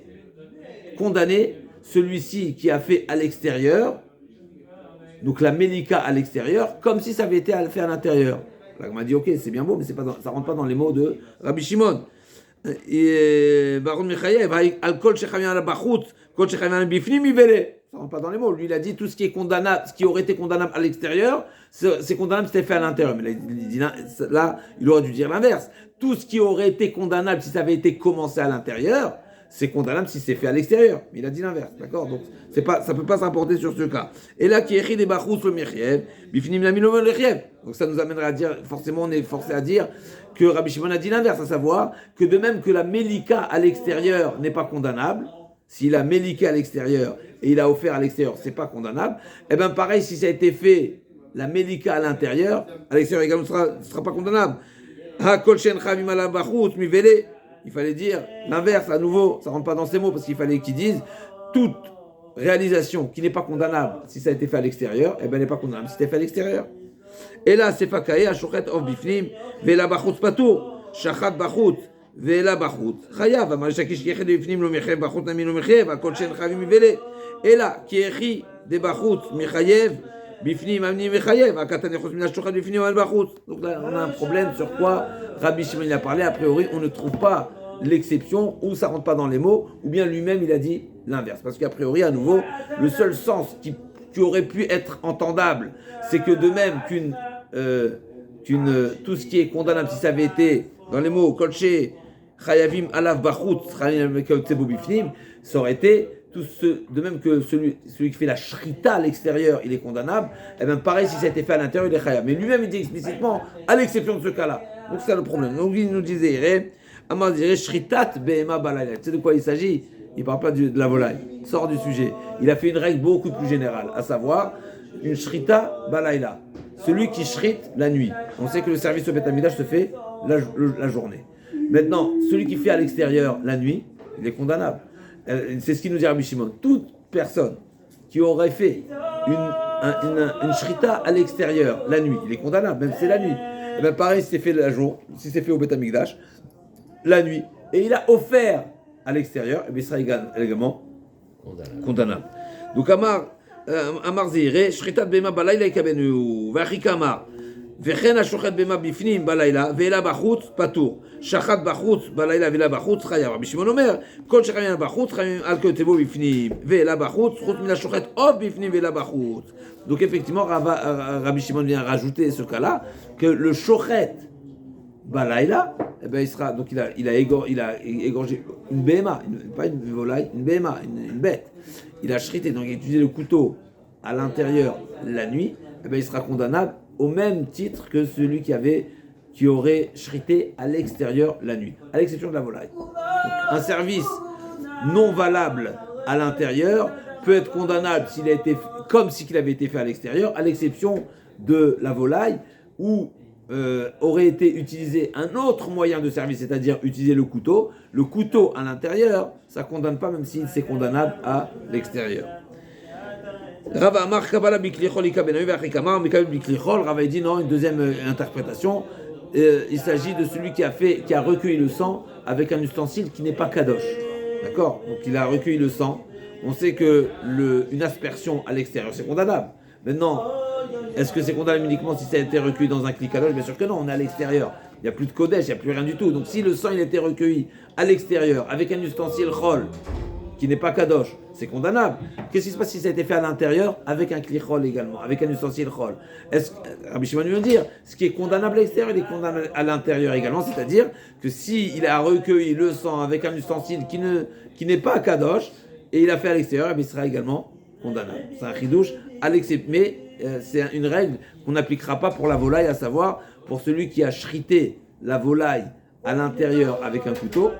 condamner celui-ci qui a fait à l'extérieur, donc la Melika à l'extérieur, comme si ça avait été fait à l'intérieur. Là, on m'a dit ok, c'est bien beau, mais ça ne rentre pas dans les mots de Rabbi Shimon. Baron Mechayev, Al-Kol Shechamyan al-Bachut, Kol Shechamyan al-Bifnim, Ivele. Ça rentre pas dans les mots. Lui, il a dit tout ce qui est condamnable, ce qui aurait été condamnable à l'extérieur, c'est condamnable si c'était fait à l'intérieur. Mais là, il aurait dû dire l'inverse. Tout ce qui aurait été condamnable si ça avait été commencé à l'intérieur, c'est condamnable si c'est fait à l'extérieur. Mais il a dit l'inverse, d'accord? Donc, ça peut pas s'importer sur ce cas. Et là, qui écrit des bachous le mechiev, bifinim la milomel lechiev. Donc, ça nous amènerait à dire, forcément, on est forcé à dire que Rabbi Shimon a dit l'inverse, à savoir que de même que la Melika à l'extérieur n'est pas condamnable, s'il a Melika à l'extérieur et il a offert à l'extérieur, c'est pas condamnable. Et bien, pareil, si ça a été fait, la Melika à l'extérieur également ne sera pas condamnable. Ha kol shen chavim ala bachut mi vele. Il fallait dire l'inverse, à nouveau, ça ne rentre pas dans ces mots, parce qu'il fallait qu'ils disent toute réalisation qui n'est pas condamnable si ça a été fait à l'extérieur, eh bien, n'est pas condamnable si c'était fait à l'extérieur. Et là, c'est fakae, ashochet of bifnim, vela bachut patur, shachat bachut, vela bachut, chayav, amal shakish yechet de bifnim lo mechev, bachut nami lo mechev, akol shen chavim mivele. Et là, qui écrit des bachut, mechayev, bifnim amni mechayev, akatan echos mina shochet bifnim al bachut. Donc là, on a un problème sur quoi Rabbi Shimon il a parlé, a priori, on ne trouve pas l'exception, ou ça rentre pas dans les mots, ou bien lui-même il a dit l'inverse. Parce qu'a priori, à nouveau, le seul sens qui aurait pu être entendable, c'est que de même tout ce qui est condamnable, si ça avait été dans les mots kolché, chayavim alav bachut, bifnim, ça aurait été de même que celui qui fait la shrita à l'extérieur, il est condamnable, et bien pareil, si ça a été fait à l'intérieur, il est chayav. Mais lui-même, il dit explicitement, à l'exception de ce cas-là. Donc c'est ça le problème. Donc il nous disait, Amar dirait shritat behema balayla. Tu sais de quoi il s'agit? Il ne parle pas de la volaille. Sort du sujet. Il a fait une règle beaucoup plus générale, à savoir une shrita balayla. Celui qui shrite la nuit. On sait que le service au Beth Amikdash se fait la journée. Maintenant, celui qui fait à l'extérieur la nuit, il est condamnable. C'est ce qu'il nous dit Rabbi Shimon. Toute personne qui aurait fait une shrita à l'extérieur la nuit, il est condamnable, même si c'est la nuit. Et bien pareil, si c'est fait la jour, si c'est fait au Beth Amikdash, la nuit, et il a offert à l'extérieur, et bien il sera également condamnable. Donc Amar Zire, Shritat Bema Balayla Ikabenu, Vachika Amar, וכן השוחט בהמה בפנים בלילה, ואלה בחוץ, פטור. שחט בחוץ בלילה ואלה בחוץ, חייב. רבי שמעון אומר, כל שחייבים בחוץ, חייבים על כתבו בפנים, ואלה בחוץ, חוץ מן השוחט עוף בפנים ואלה בחוץ. Donc effectivement, Rabbi Shimon vient rajouter ce cas-là, que le shochet balaïla, eh ben, il sera, donc il a égorgé une béma, pas une volaille, une béma, une bête. Il a shrité, donc il a utilisé le couteau à l'intérieur la nuit, eh ben, il sera condamnable au même titre que celui qui aurait shrité à l'extérieur la nuit, à l'exception de la volaille. Donc, un service non valable à l'intérieur peut être condamnable s'il a été comme s'il avait été fait à l'extérieur, à l'exception de la volaille où aurait été utilisé un autre moyen de service, c'est-à-dire utiliser le couteau. Le couteau à l'intérieur, ça ne condamne pas même si c'est condamnable à l'extérieur. Rava Amar Kabbalah Biklichol Ika Benayu V'Achikamar Mikael Biklichol. Rava dit non, une deuxième interprétation. Il s'agit de celui qui a recueilli le sang avec un ustensile qui n'est pas kadosh. D'accord? Donc il a recueilli le sang. On sait que une aspersion à l'extérieur, c'est condamnable. Maintenant, est-ce que c'est condamnable uniquement si ça a été recueilli dans un kli kadosh? Bien sûr que non, on est à l'extérieur. Il n'y a plus de kodesh, il n'y a plus rien du tout. Donc si le sang il a été recueilli à l'extérieur avec un ustensile chol qui n'est pas kadosh, c'est condamnable. Qu'est-ce qui se passe si ça a été fait à l'intérieur avec un kli chol également, avec un ustensile chol? Rabbi Shimon vient dire, ce qui est condamnable à l'extérieur, il est condamnable à l'intérieur également, c'est-à-dire que s'il a recueilli le sang avec un ustensile qui n'est pas kadosh, et il a fait à l'extérieur, il sera également condamnable. C'est un chidouche à l'exception, mais c'est une règle qu'on n'appliquera pas pour la volaille, à savoir pour celui qui a shrité la volaille à l'intérieur avec un couteau.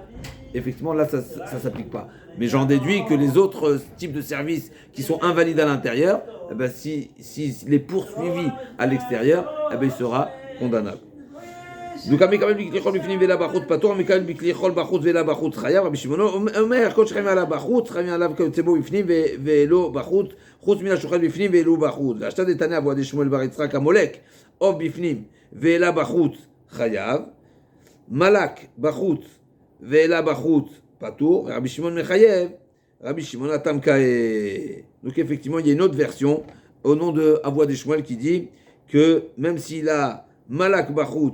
Effectivement, là, ça ne s'applique pas. Mais j'en déduis que les autres types de services qui sont invalides à l'intérieur, eh ben, si les poursuivi à l'extérieur, eh ben, il sera condamnable. Donc, Amikabel Biklichol Bifnim Vela Bachut Pator, Amikabel Biklichol Bachut Vela Bachut Chayav, Rabbi Shimon Omer, Koch Chayim Ala Bachut, Chayim Ala Kotzebo Bifnim Velo Bachut, Chutz Min HaShochet Bifnim Velo Bachut. L'Ashtad Etane Avoua de Shmuel Bar Yitzchak Amolek, Ov Bifnim Vela Bachut Chayav, Malak Bachut Vela Bachut Pator, Rabbi Shimon Mechayev, Rabbi Shimon Atam Kae. Donc effectivement, il y a une autre version au nom de Avoua de Shmuel qui dit que même s'il a Malak Bachut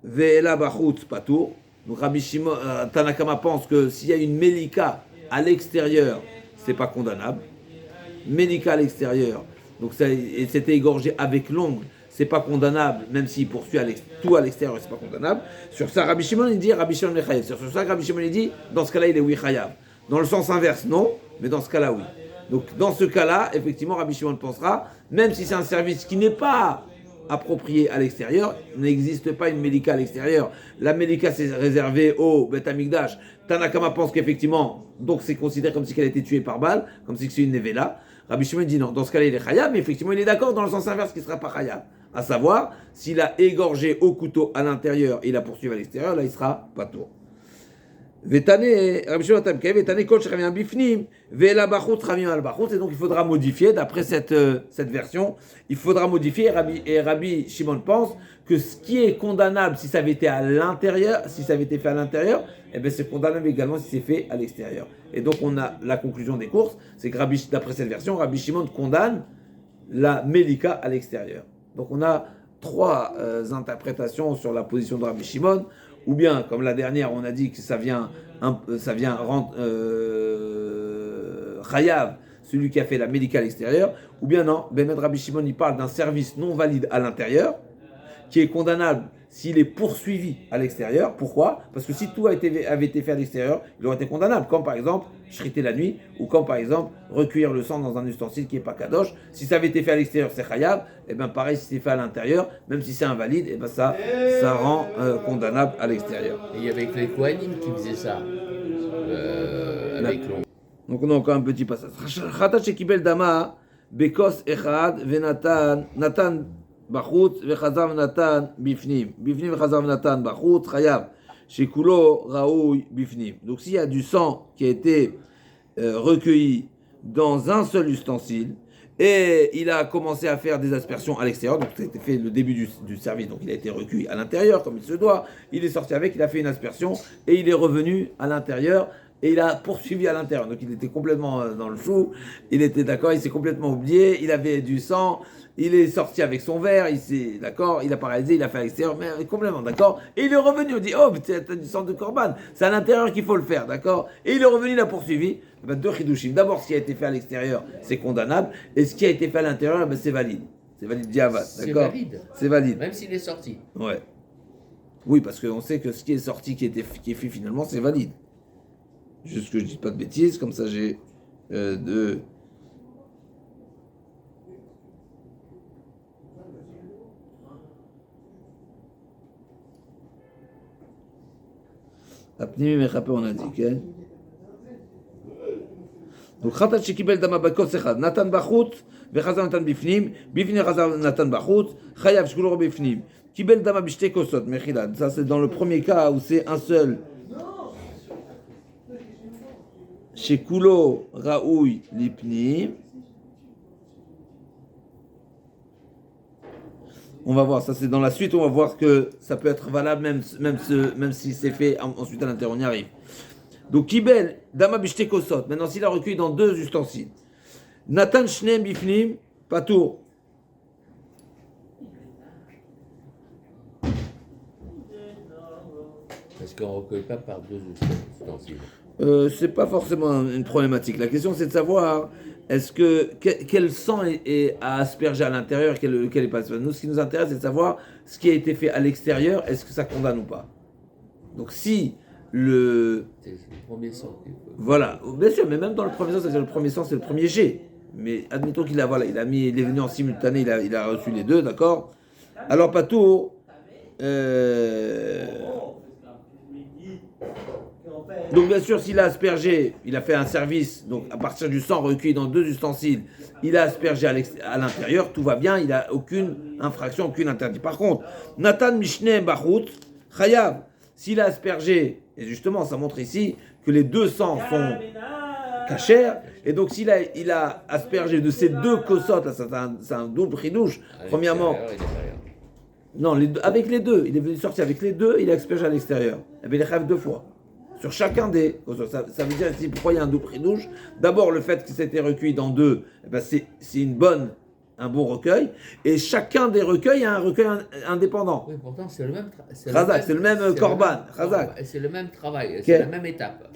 Ve'ela Bachut Patour. Donc Rabbi Shimon Tanakama pense que s'il y a une Melika à l'extérieur, c'est pas condamnable. Melika à l'extérieur, donc c'était égorgé avec l'ongle, c'est pas condamnable, même s'il poursuit tout à l'extérieur, c'est pas condamnable. Sur ça, Rabbi Shimon il dit Rabbi Shimon Mechayev. Sur ça, Rabbi Shimon il dit dans ce cas-là, il est oui chayav. Dans le sens inverse, non, mais dans ce cas-là, oui. Donc dans ce cas-là, effectivement, Rabbi Shimon pensera, même si c'est un service qui n'est pas approprié à l'extérieur, il n'existe pas une Mélika à l'extérieur. La Mélika c'est réservé au Beth Amikdash. Tanakama pense qu'effectivement, donc c'est considéré comme si elle a été tuée par balle, comme si c'est une Nevela. Rabbi Shimon dit non, dans ce cas-là il est Chayav, mais effectivement il est d'accord dans le sens inverse qu'il ne sera pas Chayav. À savoir, s'il a égorgé au couteau à l'intérieur et il a poursuivi à l'extérieur, là il sera pas tour. Vetane, Rabbi Shimon Tamke, Vetane Kol Shravien Bifnim, Vela Bachut Ravien Al Bachut, et donc il faudra modifier, d'après cette version, il faudra modifier, et Rabbi Shimon pense que ce qui est condamnable si ça avait été à l'intérieur, si ça avait été fait à l'intérieur, eh bien c'est condamnable également si c'est fait à l'extérieur. Et donc on a la conclusion des courses, c'est que d'après cette version, Rabbi Shimon condamne la Melika à l'extérieur. Donc on a trois interprétations sur la position de Rabbi Shimon. Ou bien, comme la dernière, on a dit que ça vient rendre Chayav, celui qui a fait la Mélika à l'extérieur. Ou bien non, Ben Rabbi Shimon, il parle d'un service non valide à l'intérieur, qui est condamnable s'il est poursuivi à l'extérieur. Pourquoi? Parce que si tout avait été fait à l'extérieur, il aurait été condamnable. Comme par exemple, shriter la nuit, ou comme par exemple, recueillir le sang dans un ustensile qui n'est pas kadosh. Si ça avait été fait à l'extérieur, c'est chayav. Et bien pareil, si c'est fait à l'intérieur, même si c'est invalide, et ben ça rend condamnable à l'extérieur. Et il y avait les Kohanim qui faisaient ça. Avec l'ongle. Donc on a encore un petit passage. Chatat shekibel dama, bekos echad, venatan, natan בחוץ וחזר ונתן בפנים. בפנים וחזר ונתן בחוץ, חייב. שכולו ראוי בפנים. Donc s'il y a du sang qui a été recueilli dans un seul ustensile, et il a commencé à faire des aspersions à l'extérieur, donc c'était fait le début du service, donc il a été recueilli à l'intérieur comme il se doit, il est sorti avec, il a fait une aspersion, et il est revenu à l'intérieur et il a poursuivi à l'intérieur. Donc il était complètement dans le chou, il était d'accord, il s'est complètement oublié, il avait du sang, il est sorti avec son verre, il s'est, d'accord, il a paralysé, il a fait à l'extérieur, mais complètement d'accord, et il est revenu, on dit, oh, t'as du sang de corban, c'est à l'intérieur qu'il faut le faire, d'accord, et il est revenu, il a poursuivi, deux chidushim. D'abord, ce qui a été fait à l'extérieur, c'est condamnable, et ce qui a été fait à l'intérieur, c'est valide. C'est valide diavad, d'accord. C'est valide. C'est valide. Même s'il est sorti. Ouais. Oui, parce qu'on sait que ce qui est sorti, qui est fait finalement, c'est valide. Juste que je dis pas de bêtises, comme ça j'ai de... Apnimi mechapé, on a dit, ok. Donc, Khatat shekibel dama bakot sechad, Natan bachut, vechazar Natan bifnim, bifnim chazar Natan bachut, chayav shkulor bifnim. Kibel dama bishte kosot, mechilad. Ça, c'est dans le premier cas où c'est un seul. Shekulo raoui lipnim. On va voir, ça c'est dans la suite, on va voir que ça peut être valable même si c'est fait ensuite à l'intérieur, on y arrive. Donc, Kibel, Dama Bishte Kosot. Maintenant, s'il a recueilli dans deux ustensiles. Natan Shneem Bifnim, Patour. Parce qu'on ne recueille pas par deux ustensiles. C'est pas forcément une problématique. La question, c'est de savoir quel sang est à asperger à l'intérieur, quel est pas. Nous, ce qui nous intéresse, c'est de savoir ce qui a été fait à l'extérieur, est-ce que ça condamne ou pas. Donc, si c'est le premier sang. Voilà, bien sûr, mais même dans le premier sang, c'est-à-dire le premier sang, c'est le premier jet. Mais admettons qu'il a, il est venu en simultané, il a reçu les deux, d'accord. Alors Patour, donc bien sûr, s'il a aspergé, il a fait un service, donc à partir du sang recueilli dans deux ustensiles, il a aspergé à l'intérieur, tout va bien, il n'a aucune infraction, aucune interdit. Par contre, Nathan Mishne Bachut, Chayav, s'il a aspergé, et justement, ça montre ici que les deux sangs sont cachers, et donc s'il a aspergé de ces deux kosot, là, c'est un double ridouche. Premièrement, non, avec les deux, il est venu sortir avec les deux, il a aspergé à l'extérieur. Et bien, il rêve deux fois. Sur chacun des kosot. Ça veut dire ici pourquoi il y a un double ridouche. D'abord, le fait que c'était recueilli dans deux, eh ben, c'est un bon recueil, et chacun des recueils a un recueil indépendant. Oui, pourtant c'est le même c'est le même korban. C'est le même travail, c'est la même étape.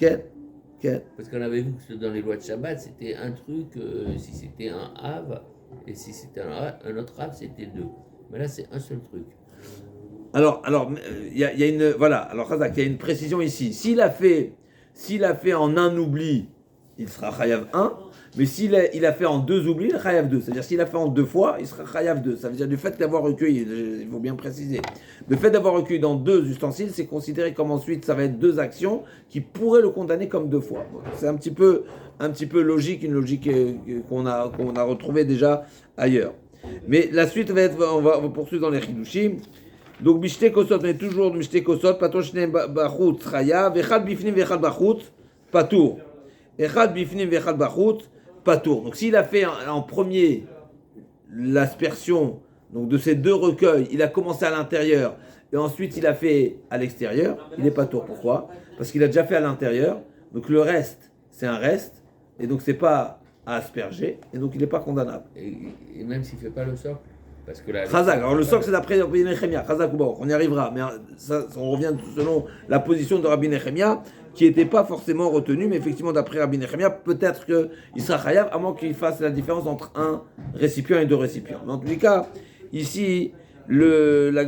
Parce qu'on avait vu que dans les lois de Shabbat, c'était un truc, si c'était un Av, et si c'était un autre Av, c'était deux. Mais là, c'est un seul truc. Alors, il y a une, voilà. Alors, Khazak, il y a une précision ici. S'il a fait en un oubli, il sera chayav 1. Mais s'il a fait en deux oublis, il chayav 2. C'est-à-dire, s'il a fait en deux fois, il sera chayav 2. Ça veut dire du fait d'avoir recueilli, il faut bien préciser. Le fait d'avoir recueilli dans deux ustensiles, c'est considéré comme ensuite, ça va être deux actions qui pourraient le condamner comme deux fois. C'est un petit peu logique, une logique qu'on a retrouvée déjà ailleurs. Mais la suite va être, on va poursuivre dans les chidushim. Donc, bishte kosot, mais toujours bishte kosot, paton shneem bachut chayav, vechad bifnim vechad bachut, patour. Echad bifnim vechad bachut, patour. Donc s'il a fait en premier l'aspersion donc de ces deux recueils, il a commencé à l'intérieur et ensuite il a fait à l'extérieur, il est patour. Pourquoi ? Parce qu'il a déjà fait à l'intérieur, donc le reste, c'est un reste, et donc c'est pas à asperger, et donc il n'est pas condamnable. Et même s'il ne fait pas le socle, parce que là... Chazak, alors le socle c'est d'après Rabbi Nechemia, Chazak ou Baruch, on y arrivera, mais ça, on revient selon la position de Rabbi Nechemia, qui n'était pas forcément retenu, mais effectivement d'après Rabbi Nechemia, peut-être qu'il sera chayav, à moins qu'il fasse la différence entre un récipient et deux récipients. Mais en tous les cas, ici, la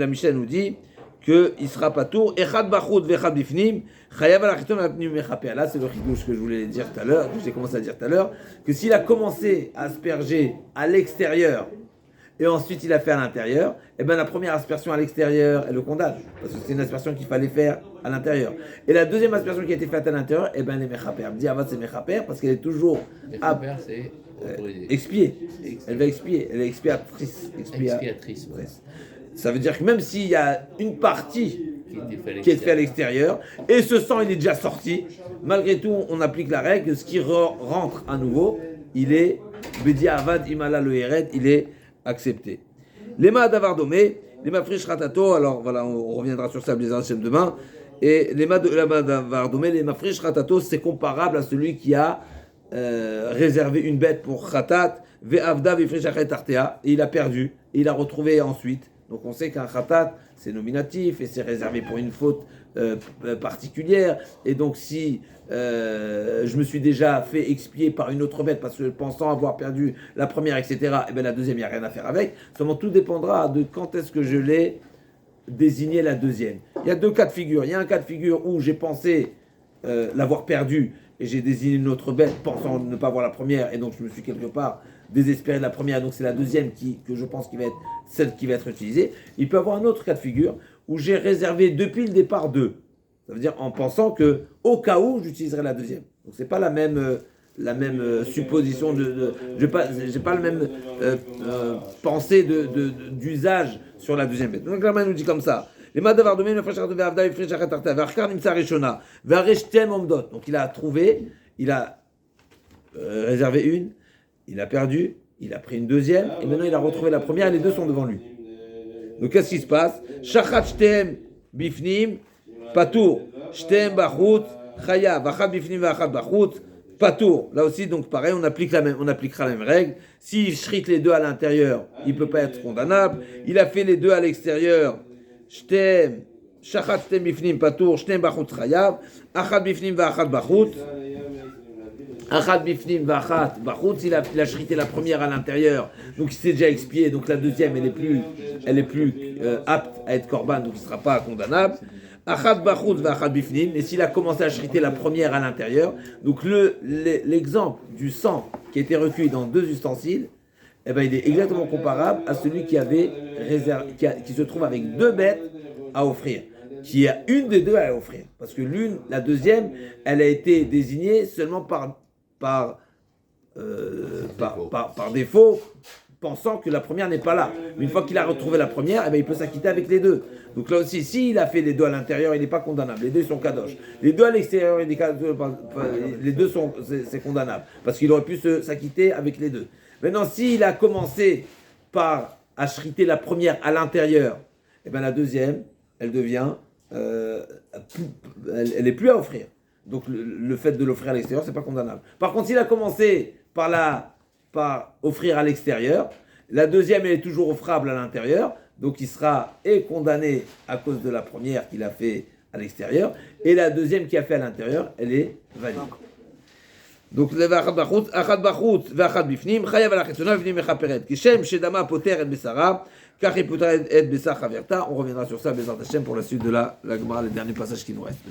Mishnah nous dit qu'il sera patour, echad bachut vechad bifnim, chayav alachiton alapnim mechapé. Là, c'est le chidouche que je voulais dire tout à l'heure, que j'ai commencé à dire tout à l'heure, que s'il a commencé à asperger à l'extérieur, et ensuite il a fait à l'intérieur, et bien la première aspersion à l'extérieur, elle le condamne, parce que c'est une aspersion qu'il fallait faire à l'intérieur. Et la deuxième aspersion qui a été faite à l'intérieur, et bien elle est mechaper. Elle dit avant c'est mechaper parce qu'elle est toujours c'est expiée. Elle va expier, elle est expiatrice. Expiatrice. Ouais. Ça veut dire que même s'il y a une partie qui est faite à l'extérieur, et ce sang il est déjà sorti, malgré tout on applique la règle, ce qui rentre à nouveau, il est Bedi Avad Imala le Hered, il est accepté. Lema Davar Domé, Lema Frish Ratato, alors voilà, on reviendra sur ça les demain. Et les Madavardomé, les Mafresh Khatato, c'est comparable à celui qui a réservé une bête pour Khatat, Ve'avda Vifresh Achet Artea, et il a perdu, et il a retrouvé ensuite. Donc on sait qu'un Khatat, c'est nominatif, et c'est réservé pour une faute particulière. Et donc si je me suis déjà fait expier par une autre bête, parce que pensant avoir perdu la première, etc., et bien la deuxième, il n'y a rien à faire avec. Seulement tout dépendra de quand est-ce que je l'ai désigné la deuxième. Il y a deux cas de figure. Il y a un cas de figure où j'ai pensé l'avoir perdu et j'ai désigné une autre bête pensant ne pas voir la première, et donc je me suis quelque part désespéré de la première, donc c'est la deuxième que je pense qui va être celle qui va être utilisée. Il peut y avoir un autre cas de figure où j'ai réservé depuis le départ deux. Ça veut dire en pensant que au cas où j'utiliserai la deuxième. Donc c'est pas la même supposition j'ai pas le même pensée d'usage sur la deuxième bête. Donc la main nous dit comme ça. Les madavar domaine le frère de Avda et frère Chatarta Varkar nimsa rishona vareshtem omdot. Donc il a trouvé, il a réservé une, il a perdu, il a pris une deuxième et maintenant il a retrouvé la première et les deux sont devant lui. Donc qu'est-ce qui se passe? Shachat shtem bifnim patour shtem bachut chaya vachat bifnim vachat bachut patour. Là aussi donc pareil on appliquera la même règle. S'il shrite les deux à l'intérieur, il peut pas être condamnable. Il a fait les deux à l'extérieur. Shachat shtem bifnim patour shtem bachut chayav achat bifnim vachat bachut. Achat bifnim vachat bachut, il a shrité la première à l'intérieur, donc il s'est déjà expié, donc la deuxième elle est plus apte à être korban, donc il ne sera pas condamnable. Achat bachut vachat bifnim, et s'il a commencé à shriter la première à l'intérieur, donc l'exemple du sang qui a été recueilli dans deux ustensiles, eh ben, il est exactement comparable à celui qui se trouve avec deux bêtes à offrir, qui a une des deux à offrir, parce que la deuxième, elle a été désignée seulement par défaut, pensant que la première n'est pas là. Mais une fois qu'il a retrouvé la première, eh bien, il peut s'acquitter avec les deux. Donc là aussi, s'il a fait les deux à l'intérieur, il n'est pas condamnable. Les deux sont kadosh. Les deux à l'extérieur, les deux c'est condamnable. Parce qu'il aurait pu s'acquitter avec les deux. Maintenant, s'il a commencé par achriter la première à l'intérieur, eh bien, la deuxième, elle devient, elle n'est plus à offrir. Donc le fait de l'offrir à l'extérieur, c'est pas condamnable. Par contre, s'il a commencé par offrir à l'extérieur, la deuxième elle est toujours offrable à l'intérieur, donc il sera condamné à cause de la première qu'il a fait à l'extérieur, et la deuxième qu'il a fait à l'intérieur, elle est valide. Donc achad bachut ve'achad bifnim chayav al chetzona bifnim mechaperet kishem shedama poter et besara kach poter et besar chaverta. On reviendra sur ça Bezrat Hashem pour la suite de la Gemara, les derniers passages qui nous restent.